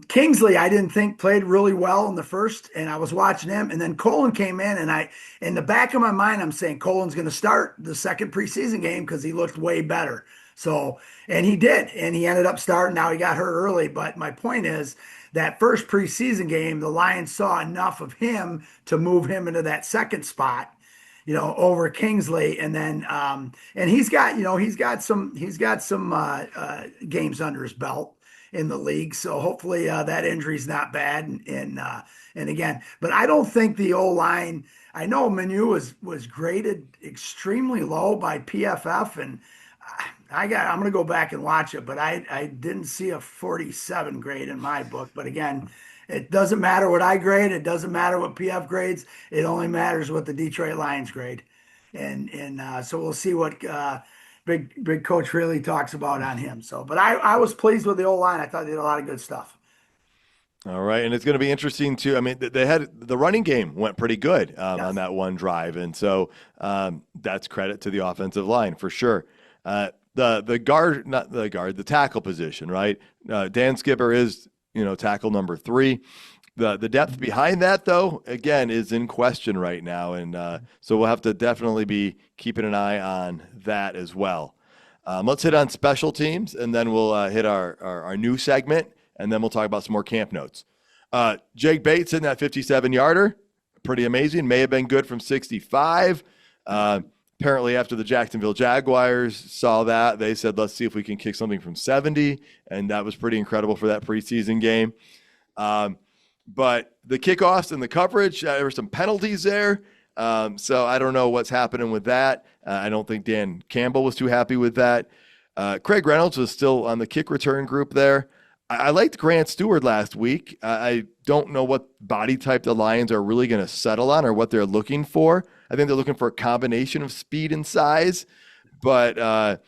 Kingsley, I didn't think played really well in the first, and I was watching him, and then Colin came in, and in the back of my mind, I'm saying Colin's going to start the second preseason game because he looked way better. So, and he did, and he ended up starting. Now he got hurt early, but my point is that first preseason game, the Lions saw enough of him to move him into that second spot, over Kingsley, and then and he's got some games under his belt in the league. So hopefully that injury's not bad. And again, but I don't think the O line. I know Menu was graded extremely low by PFF, and I'm going to go back and watch it, but I didn't see a 47 grade in my book. But again, it doesn't matter what I grade. It doesn't matter what PF grades. It only matters what the Detroit Lions grade. And so we'll see what big coach really talks about on him. So, but I was pleased with the O line. I thought they did a lot of good stuff. All right, and it's going to be interesting too. I mean, they had the running game went pretty good Yes. on that one drive, and so that's credit to the offensive line for sure. The guard, not the guard, the tackle position, right? Dan Skipper is tackle number 3. The depth behind that, though, again, is in question right now, and so we'll have to definitely be keeping an eye on that as well. Let's hit on special teams, and then we'll hit our new segment, and then we'll talk about some more camp notes. Jake Bates in that 57-yarder, pretty amazing. May have been good from 65. Apparently, after the Jacksonville Jaguars saw that, they said, let's see if we can kick something from 70, and that was pretty incredible for that preseason game. But the kickoffs and the coverage, there were some penalties there. So I don't know what's happening with that. I don't think Dan Campbell was too happy with that. Craig Reynolds was still on the kick return group there. I liked Grant Stewart last week. I don't know what body type the Lions are really going to settle on or what they're looking for. I think they're looking for a combination of speed and size. But,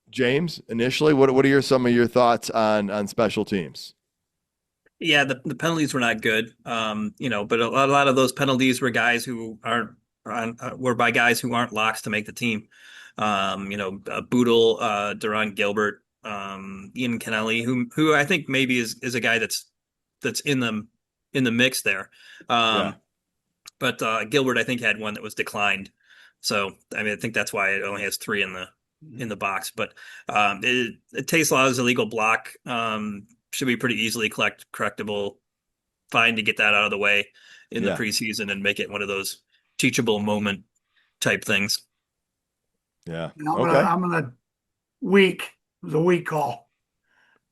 James, initially, what are some of your thoughts on special teams? Yeah, the penalties were not good. But a lot of those penalties were guys who were by guys who aren't locks to make the team. Boodle, Duron Gilbert, Ian Kennelly, who I think maybe is a guy that's in the mix there. But Gilbert, I think, had one that was declined. So I think that's why it only has 3 in the box. But it takes a lot of illegal block. Should be pretty easily correctable. Fine to get that out of the way in the preseason and make it one of those teachable moment type things. Yeah. I'm gonna weak. It was a weak call.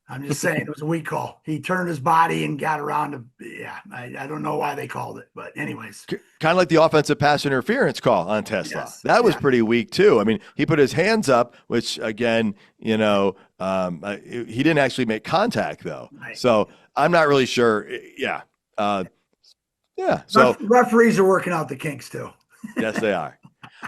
I'm just saying it was a weak call. He turned his body and got around to. Yeah, I don't know why they called it, but anyways, kind of like the offensive pass interference call on Tesla. Yes. That was pretty weak too. I mean, he put his hands up, which again, he didn't actually make contact though. Right. So I'm not really sure. Yeah. So referees are working out the kinks too. Yes, they are.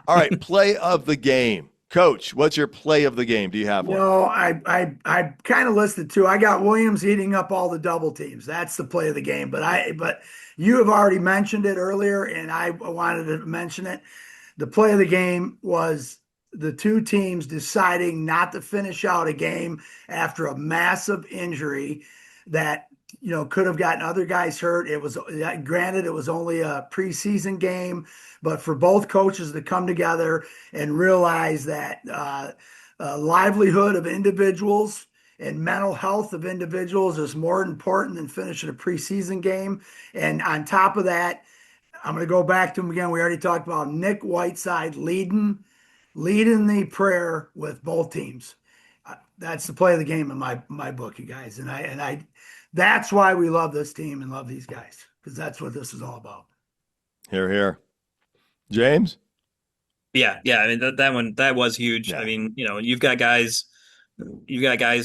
All right. Play of the game. Coach, what's your play of the game? Do you have one? I kind of listed 2. I got Williams eating up all the double teams. That's the play of the game. But you have already mentioned it earlier, and I wanted to mention it. The play of the game was the 2 teams deciding not to finish out a game after a massive injury that could have gotten other guys hurt. It was granted it was only a preseason game, but for both coaches to come together and realize that livelihood of individuals and mental health of individuals is more important than finishing a preseason game. And on top of that, I'm going to go back to him again. We already talked about Nick Whiteside leading the prayer with both teams. That's the play of the game in my book, you guys. And I that's why we love this team and love these guys, because that's what this is all about. Hear, hear. James? Yeah. I mean, that was huge. Yeah. I mean, you've got guys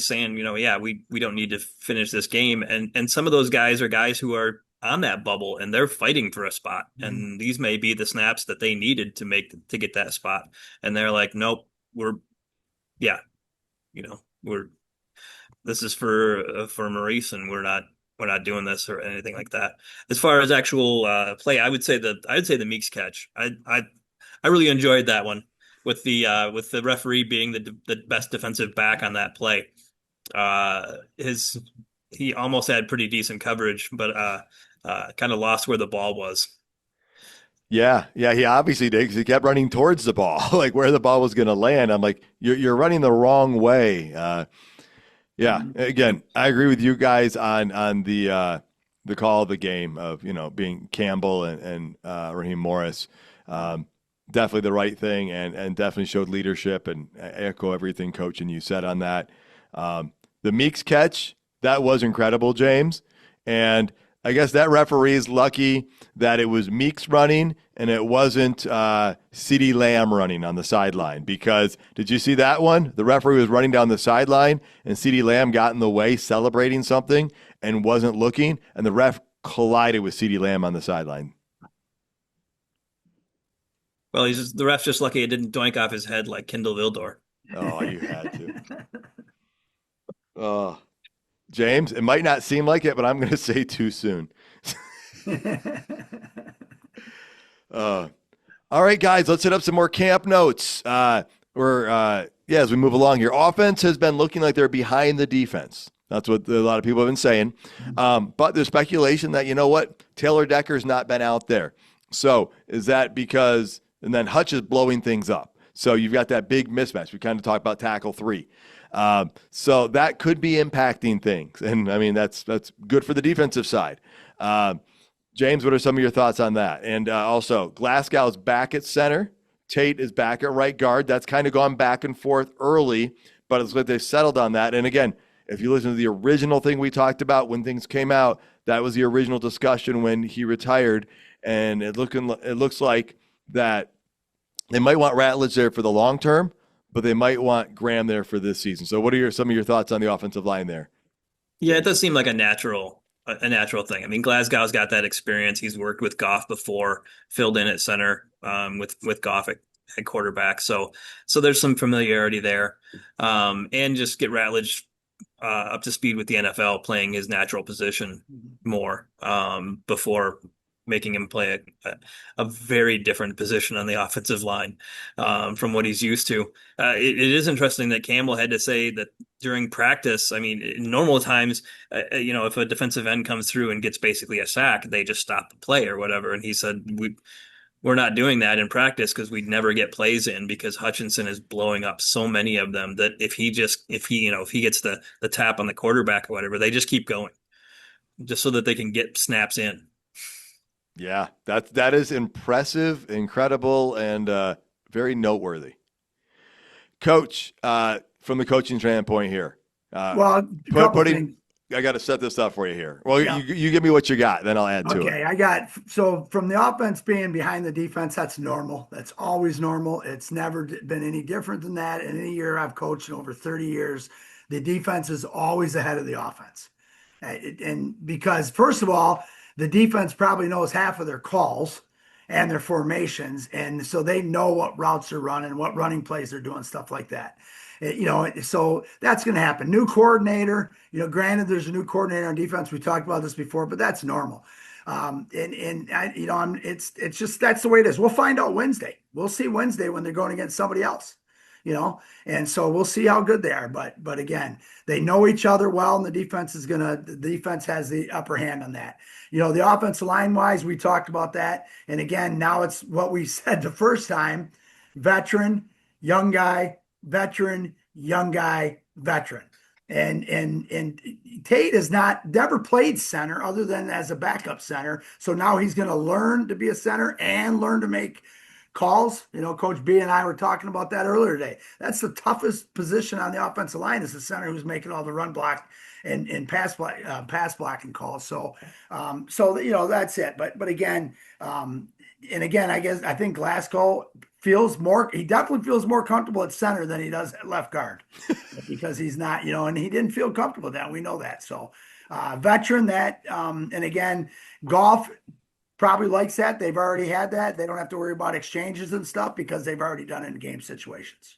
saying, we don't need to finish this game. And some of those guys are guys who are on that bubble and they're fighting for a spot. Mm-hmm. And these may be the snaps that they needed to get that spot. And they're like, nope, this is for Morrice, and we're not doing this or anything like that. As far as actual play, I would say the Meeks catch. I really enjoyed that one with the referee being the best defensive back on that play. He almost had pretty decent coverage, but kind of lost where the ball was. Yeah, he obviously did, because he kept running towards the ball, like where the ball was going to land. I'm like, you're running the wrong way. Again, I agree with you guys on the call of the game of being Campbell and Raheem Morris. Definitely the right thing, and definitely showed leadership, and I echo everything Coach and you said on that. The Meeks catch, that was incredible, James, and I guess that referee is lucky that it was Meeks running and it wasn't CeeDee Lamb running on the sideline, because did you see that one? The referee was running down the sideline and CeeDee Lamb got in the way celebrating something and wasn't looking, and the ref collided with CeeDee Lamb on the sideline. Well, the ref's just lucky it didn't doink off his head like Kindle Vildor. Oh, you had to. Oh. James, it might not seem like it, but I'm going to say too soon. All right, guys, let's hit up some more camp notes. As we move along here, offense has been looking like they're behind the defense. That's what a lot of people have been saying. But there's speculation that, you know what, Taylor Decker's not been out there. So is that because, and then Hutch is blowing things up. So you've got that big mismatch. We kind of talked about tackle 3. So that could be impacting things. And I mean, that's good for the defensive side. James, what are some of your thoughts on that? And also, Glasgow's back at center. Tate is back at right guard. That's kind of gone back and forth early, but it's like they settled on that. And again, if you listen to the original thing we talked about when things came out, that was the original discussion when he retired. And it looks like that they might want Ratledge there for the long term, but they might want Graham there for this season. So what are some of your thoughts on the offensive line there? Yeah, it does seem like a natural thing. I mean, Glasgow's got that experience. He's worked with Goff before, filled in at center with Goff at quarterback. So there's some familiarity there. And just get Ratledge up to speed with the NFL, playing his natural position more before making him play a very different position on the offensive line from what he's used to. It is interesting that Campbell had to say that during practice. I mean, in normal times, if a defensive end comes through and gets basically a sack, they just stop the play or whatever. And he said, we're not doing that in practice because we'd never get plays in because Hutchinson is blowing up so many of them that if he gets the tap on the quarterback or whatever, they just keep going just so that they can get snaps in. Yeah, that is impressive, incredible, and very noteworthy. Coach, from the coaching standpoint here, I got to set this up for you here. Well, yeah. you give me what you got, then I'll add to it. Okay, so from the offense being behind the defense, that's normal. That's always normal. It's never been any different than that. In any year I've coached in over 30 years, the defense is always ahead of the offense. And because, first of all, the defense probably knows half of their calls and their formations. And so they know what routes they're running, what running plays they're doing, stuff like that. So that's going to happen. New coordinator, granted there's a new coordinator on defense. We talked about this before, but that's normal. It's just, that's the way it is. We'll find out Wednesday. We'll see Wednesday when they're going against somebody else. And so we'll see how good they are. But again, they know each other well, and the defense has the upper hand on that. The offensive line wise, we talked about that. And again, now it's what we said the first time: veteran, young guy, veteran, young guy, veteran. And Tate has never played center other than as a backup center. So now he's going to learn to be a center and learn to make calls. Coach B and I were talking about that earlier today. That's the toughest position on the offensive line, is the center who's making all the run block and pass blocking calls. So that's it. But again, I think Glasgow he definitely feels more comfortable at center than he does at left guard because he's not, and he didn't feel comfortable with that. We know that. So veteran that, and again, Goff probably likes that. They've already had that. They don't have to worry about exchanges and stuff because they've already done it in game situations.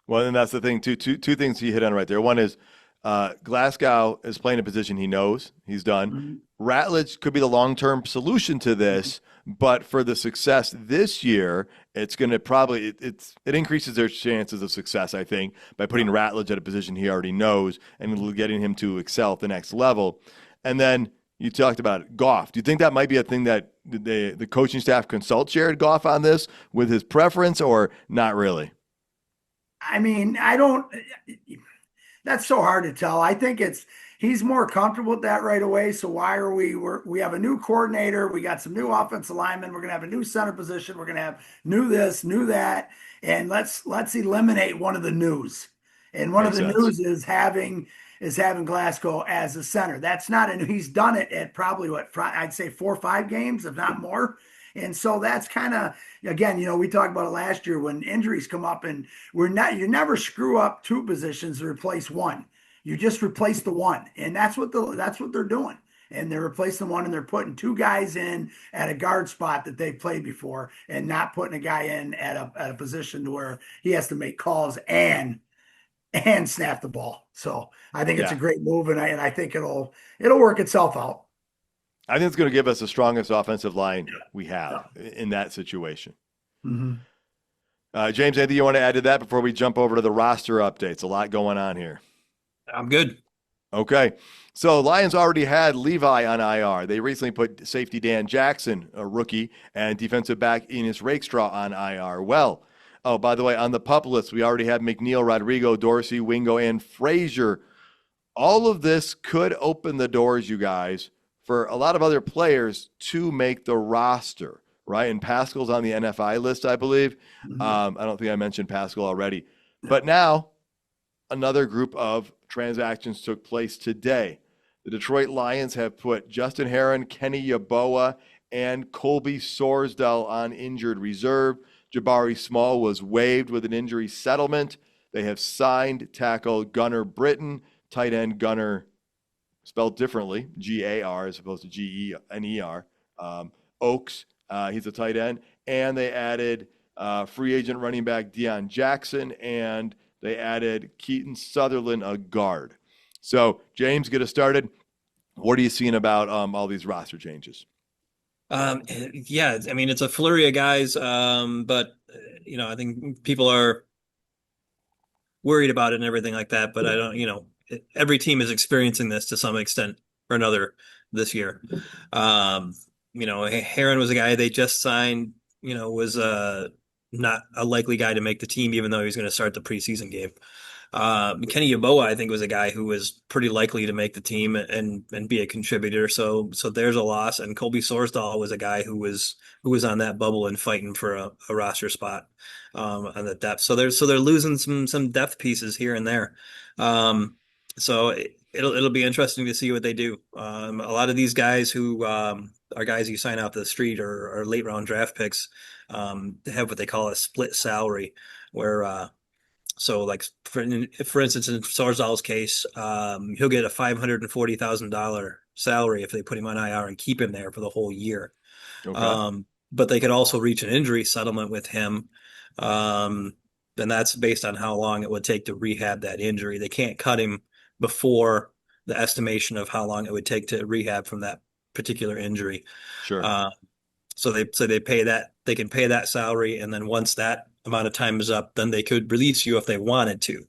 Well, and that's the thing too. Two things you hit on right there. One is Glasgow is playing a position he knows he's done. Mm-hmm. Ratledge could be the long-term solution to this, but for the success this year, it's going to probably it increases their chances of success, I think, by putting Ratledge at a position he already knows and getting him to excel at the next level. And then you talked about Goff. Do you think that might be a thing that the coaching staff consult Jared Goff on this with his preference, or not really? I mean, that's so hard to tell. I think he's more comfortable with that right away. So why are we have a new coordinator. We got some new offensive linemen. We're going to have a new center position. We're going to have new this, new that. And let's eliminate one of the news. And one of the news is having Glasgow as a center. That's not he's done it at probably I'd say 4 or 5 games, if not more. And so that's kind of, again, we talked about it last year when injuries come up, and you never screw up 2 positions to replace one. You just replace the one. And that's what they're doing. And they're replacing one, and they're putting 2 guys in at a guard spot that they've played before, and not putting a guy in at a position to where he has to make calls and snap the ball. So I think it's a Yeah. great move, and I think it'll work itself out. I think it's going to give us the strongest offensive line we Yeah. have in that situation. Mhm. James, anything you want to add to that before we jump over to the roster updates? A lot going on here. I'm good. Okay. So Lions already had Levi on IR. They recently put safety Dan Jackson, a rookie, and defensive back Enos Rakestraw on IR. Well, oh, by the way, on the PUP list, we already have McNeil, Rodrigo, Dorsey, Wingo, and Frazier. All of this could open the doors, you guys, for a lot of other players to make the roster, right? And Pascal's on the NFI list, I believe. Mhm. I don't think I mentioned Pascal already. Yeah. But now another group of transactions took place today. The Detroit Lions have put Justin Herron, Kenny Yeboah, and Colby Sorsdal on injured reserve. Jabari Small was waived with an injury settlement. They have signed tackle Gunnar Britton, tight end Gunnar, spelled differently, Gar as opposed to Genner. Oaks, he's a tight end. And they added free agent running back Deion Jackson, and they added Keaton Sutherland, a guard. So, James, get us started. What are you seeing about all these roster changes? Yeah, I mean, it's a flurry of guys, but I think people are worried about it and everything like that. But I don't, every team is experiencing this to some extent or another this year. Um, Heron was a guy they just signed, was not a likely guy to make the team, even though he was going to start the preseason game. Kenny Yeboah, I think, was a guy who was pretty likely to make the team and be a contributor. So there's a loss. And Colby Sorsdal was a guy who was on that bubble and fighting for a roster spot on the depth. So they're losing some depth pieces here and there. So it'll be interesting to see what they do. A lot of these guys who are guys you sign out the street or late round draft picks have what they call a split salary, where so, like for instance, in Sarzal's case, he'll get a $540,000 salary if they put him on IR and keep him there for the whole year. Okay. But they could also reach an injury settlement with him, and that's based on how long it would take to rehab that injury. They can't cut him before the estimation of how long it would take to rehab from that particular injury. Sure. So they pay that, they can pay that salary, and then once that amount of time is up, then they could release you if they wanted to,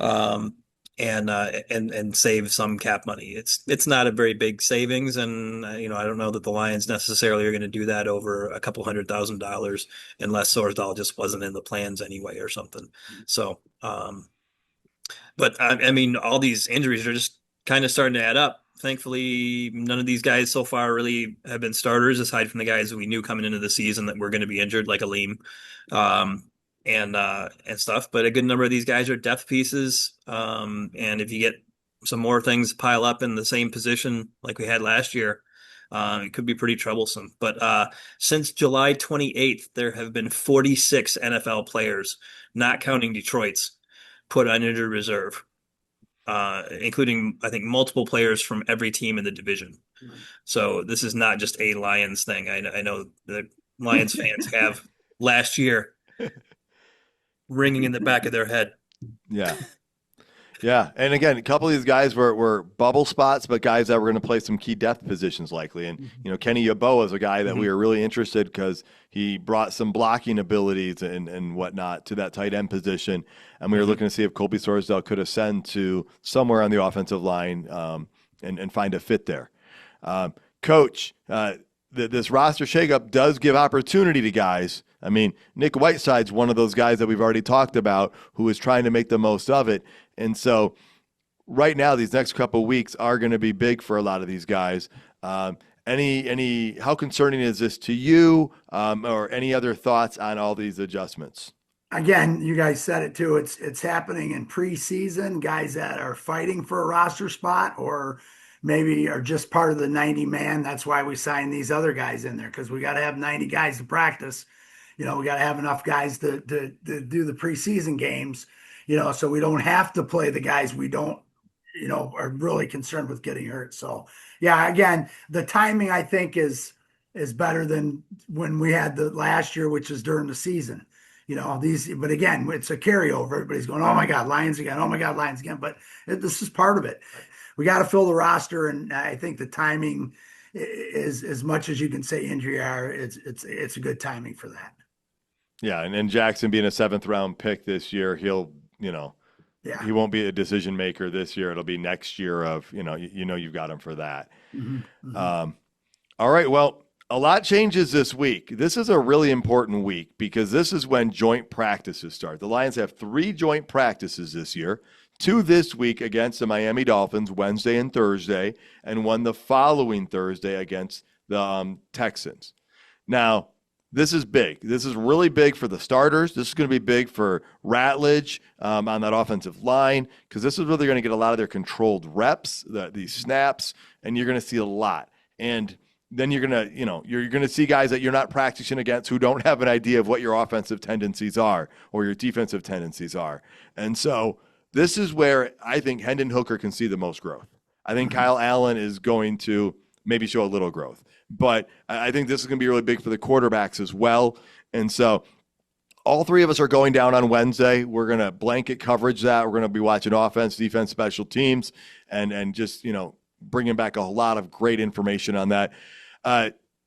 um, and save some cap money. It's not a very big savings, and I don't know that the Lions necessarily are going to do that over a couple $100,000 unless Sorsdal just wasn't in the plans anyway or something. So, but I mean, all these injuries are just kind of starting to add up. Thankfully, none of these guys so far really have been starters, aside from the guys that we knew coming into the season that were going to be injured, like Aleem, and stuff. But a good number of these guys are depth pieces. And if you get some more things pile up in the same position like we had last year, it could be pretty troublesome. But since July 28th, there have been 46 NFL players, not counting Detroit's, put on injured reserve, including, I think, multiple players from every team in the division. So this is not just a Lions thing. I know the Lions fans have last year ringing in the back of their head. Yeah. Yeah. And again, a couple of these guys were bubble spots, but guys that were going to play some key depth positions likely. And, Kenny Yeboah is a guy that we were really interested because he brought some blocking abilities and whatnot to that tight end position. And we were looking to see if Colby Sorsdal could ascend to somewhere on the offensive line and find a fit there. Coach, this roster shakeup does give opportunity to guys. I mean, Nick Whiteside's one of those guys that we've already talked about who is trying to make the most of it. And so right now, these next couple of weeks are going to be big for a lot of these guys. How concerning is this to you, or any other thoughts on all these adjustments? Again, you guys said it too. It's happening in preseason. Guys that are fighting for a roster spot, or maybe are just part of the 90-man. That's why we signed these other guys in there, because we got to have 90 guys to practice. We got to have enough guys to do the preseason games. So we don't have to play the guys we don't, are really concerned with getting hurt. So yeah, again, the timing I think is better than when we had the last year, which is during the season. But again, it's a carryover. Everybody's going, oh my God, Lions again. Oh my God, Lions again. But this is part of it. We got to fill the roster. And I think the timing is, as much as you can say injury are, it's a good timing for that. Yeah. And Jackson being a 7th round pick this year, he'll, he won't be a decision maker this year. It'll be next year of, you've got him for that. Mm-hmm. All right. Well, a lot changes this week. This is a really important week because this is when joint practices start. The Lions have 3 joint practices this year, 2 this week against the Miami Dolphins, Wednesday and Thursday, and 1 the following Thursday against the Texans. Now, this is big. This is really big for the starters. This is going to be big for Ratledge on that offensive line because this is where they're going to get a lot of their controlled reps, these snaps, and you're going to see a lot. And then you're going to see guys that you're not practicing against who don't have an idea of what your offensive tendencies are or your defensive tendencies are. And so this is where I think Hendon Hooker can see the most growth. I think Kyle Allen is going to maybe show a little growth. But I think this is going to be really big for the quarterbacks as well. And so all 3 of us are going down on Wednesday. We're going to blanket coverage that. We're going to be watching offense, defense, special teams, and just, bringing back a lot of great information on that.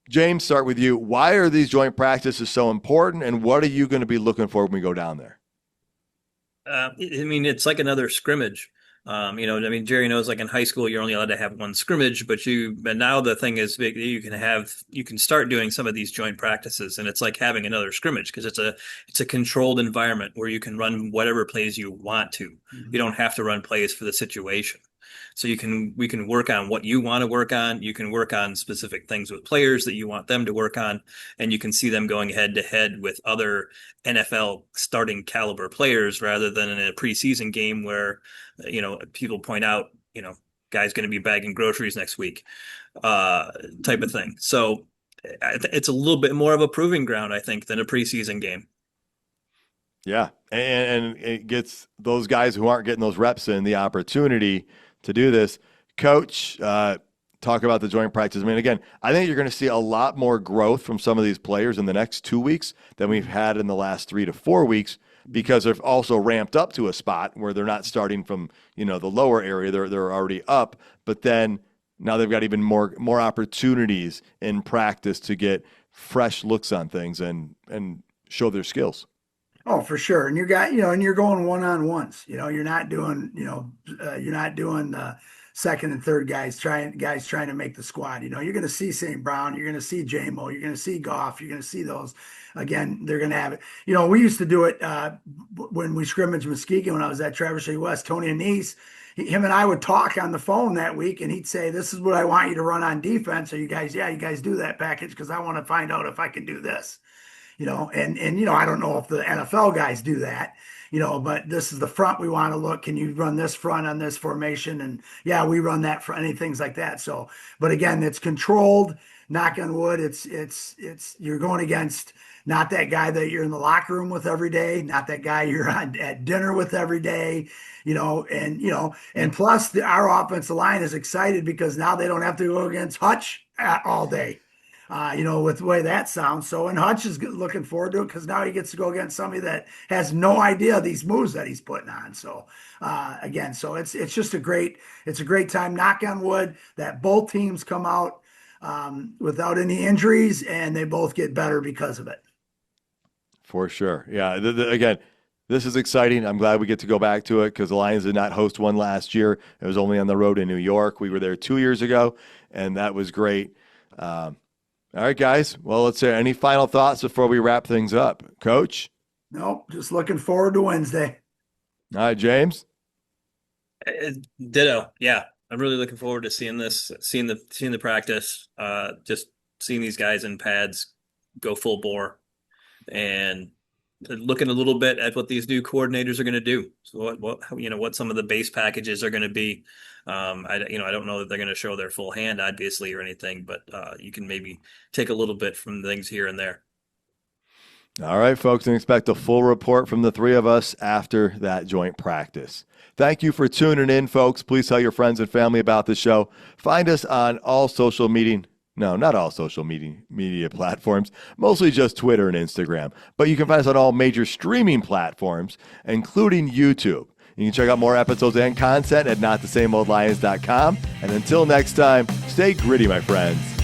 James, start with you. Why are these joint practices so important, and what are you going to be looking for when we go down there? It's like another scrimmage. Jerry knows, like in high school, you're only allowed to have 1 scrimmage, but now the thing is big. You can start doing some of these joint practices, and it's like having another scrimmage because it's a controlled environment where you can run whatever plays you want to. Mm-hmm. You don't have to run plays for the situation. So we can work on what you want to work on. You can work on specific things with players that you want them to work on, and you can see them going head to head with other NFL starting caliber players rather than in a preseason game where, people point out, guy's going to be bagging groceries next week, type of thing. So it's a little bit more of a proving ground, I think, than a preseason game. Yeah, and it gets those guys who aren't getting those reps in the opportunity to do this. Coach, talk about the joint practice. Again, I think you're going to see a lot more growth from some of these players in the next 2 weeks than we've had in the last 3 to 4 weeks because they've also ramped up to a spot where they're not starting from, the lower area. They're already up, but then now they've got even more opportunities in practice to get fresh looks on things and show their skills. Oh, for sure. And and you're going one-on-ones, you're not doing, second and third guys trying to make the squad. You're going to see St. Brown, you're going to see J-Mo, you're going to see Goff, you're going to see those. Again, they're going to have it. We used to do it when we scrimmaged Muskegon when I was at Traverse City West. Tony Anise, him and I would talk on the phone that week, and he'd say, "This is what I want you to run on defense." So you guys do that package because I want to find out if I can do this. I don't know if the NFL guys do that, but this is the front we want to look. Can you run this front on this formation? And yeah, we run that front and things like that. So, but again, it's controlled, knock on wood. It's you're going against not that guy that you're in the locker room with every day, not that guy you're at dinner with every day, and plus our offensive line is excited because now they don't have to go against Hutch all day. With the way that sounds. So, and Hutch is looking forward to it because now he gets to go against somebody that has no idea these moves that he's putting on. So, again, it's just a great time, knock on wood, that both teams come out without any injuries and they both get better because of it. For sure. Yeah. Again, this is exciting. I'm glad we get to go back to it because the Lions did not host one last year. It was only on the road in New York. We were there 2 years ago, and that was great. All right, guys. Well, let's say any final thoughts before we wrap things up, Coach? Nope. Just looking forward to Wednesday. All right, James. Ditto. Yeah, I'm really looking forward to seeing this, seeing the practice, just seeing these guys in pads go full bore, and looking a little bit at what these new coordinators are going to do. So what some of the base packages are going to be. I don't know that they're going to show their full hand, obviously, or anything, but you can maybe take a little bit from things here and there. All right, folks, and expect a full report from the 3 of us after that joint practice. Thank you for tuning in, folks. Please tell your friends and family about the show. Find us on all social media No, not all social media platforms, mostly just Twitter and Instagram. But you can find us on all major streaming platforms, including YouTube. You can check out more episodes and content at notthesameoldlions.com. And until next time, stay gritty, my friends.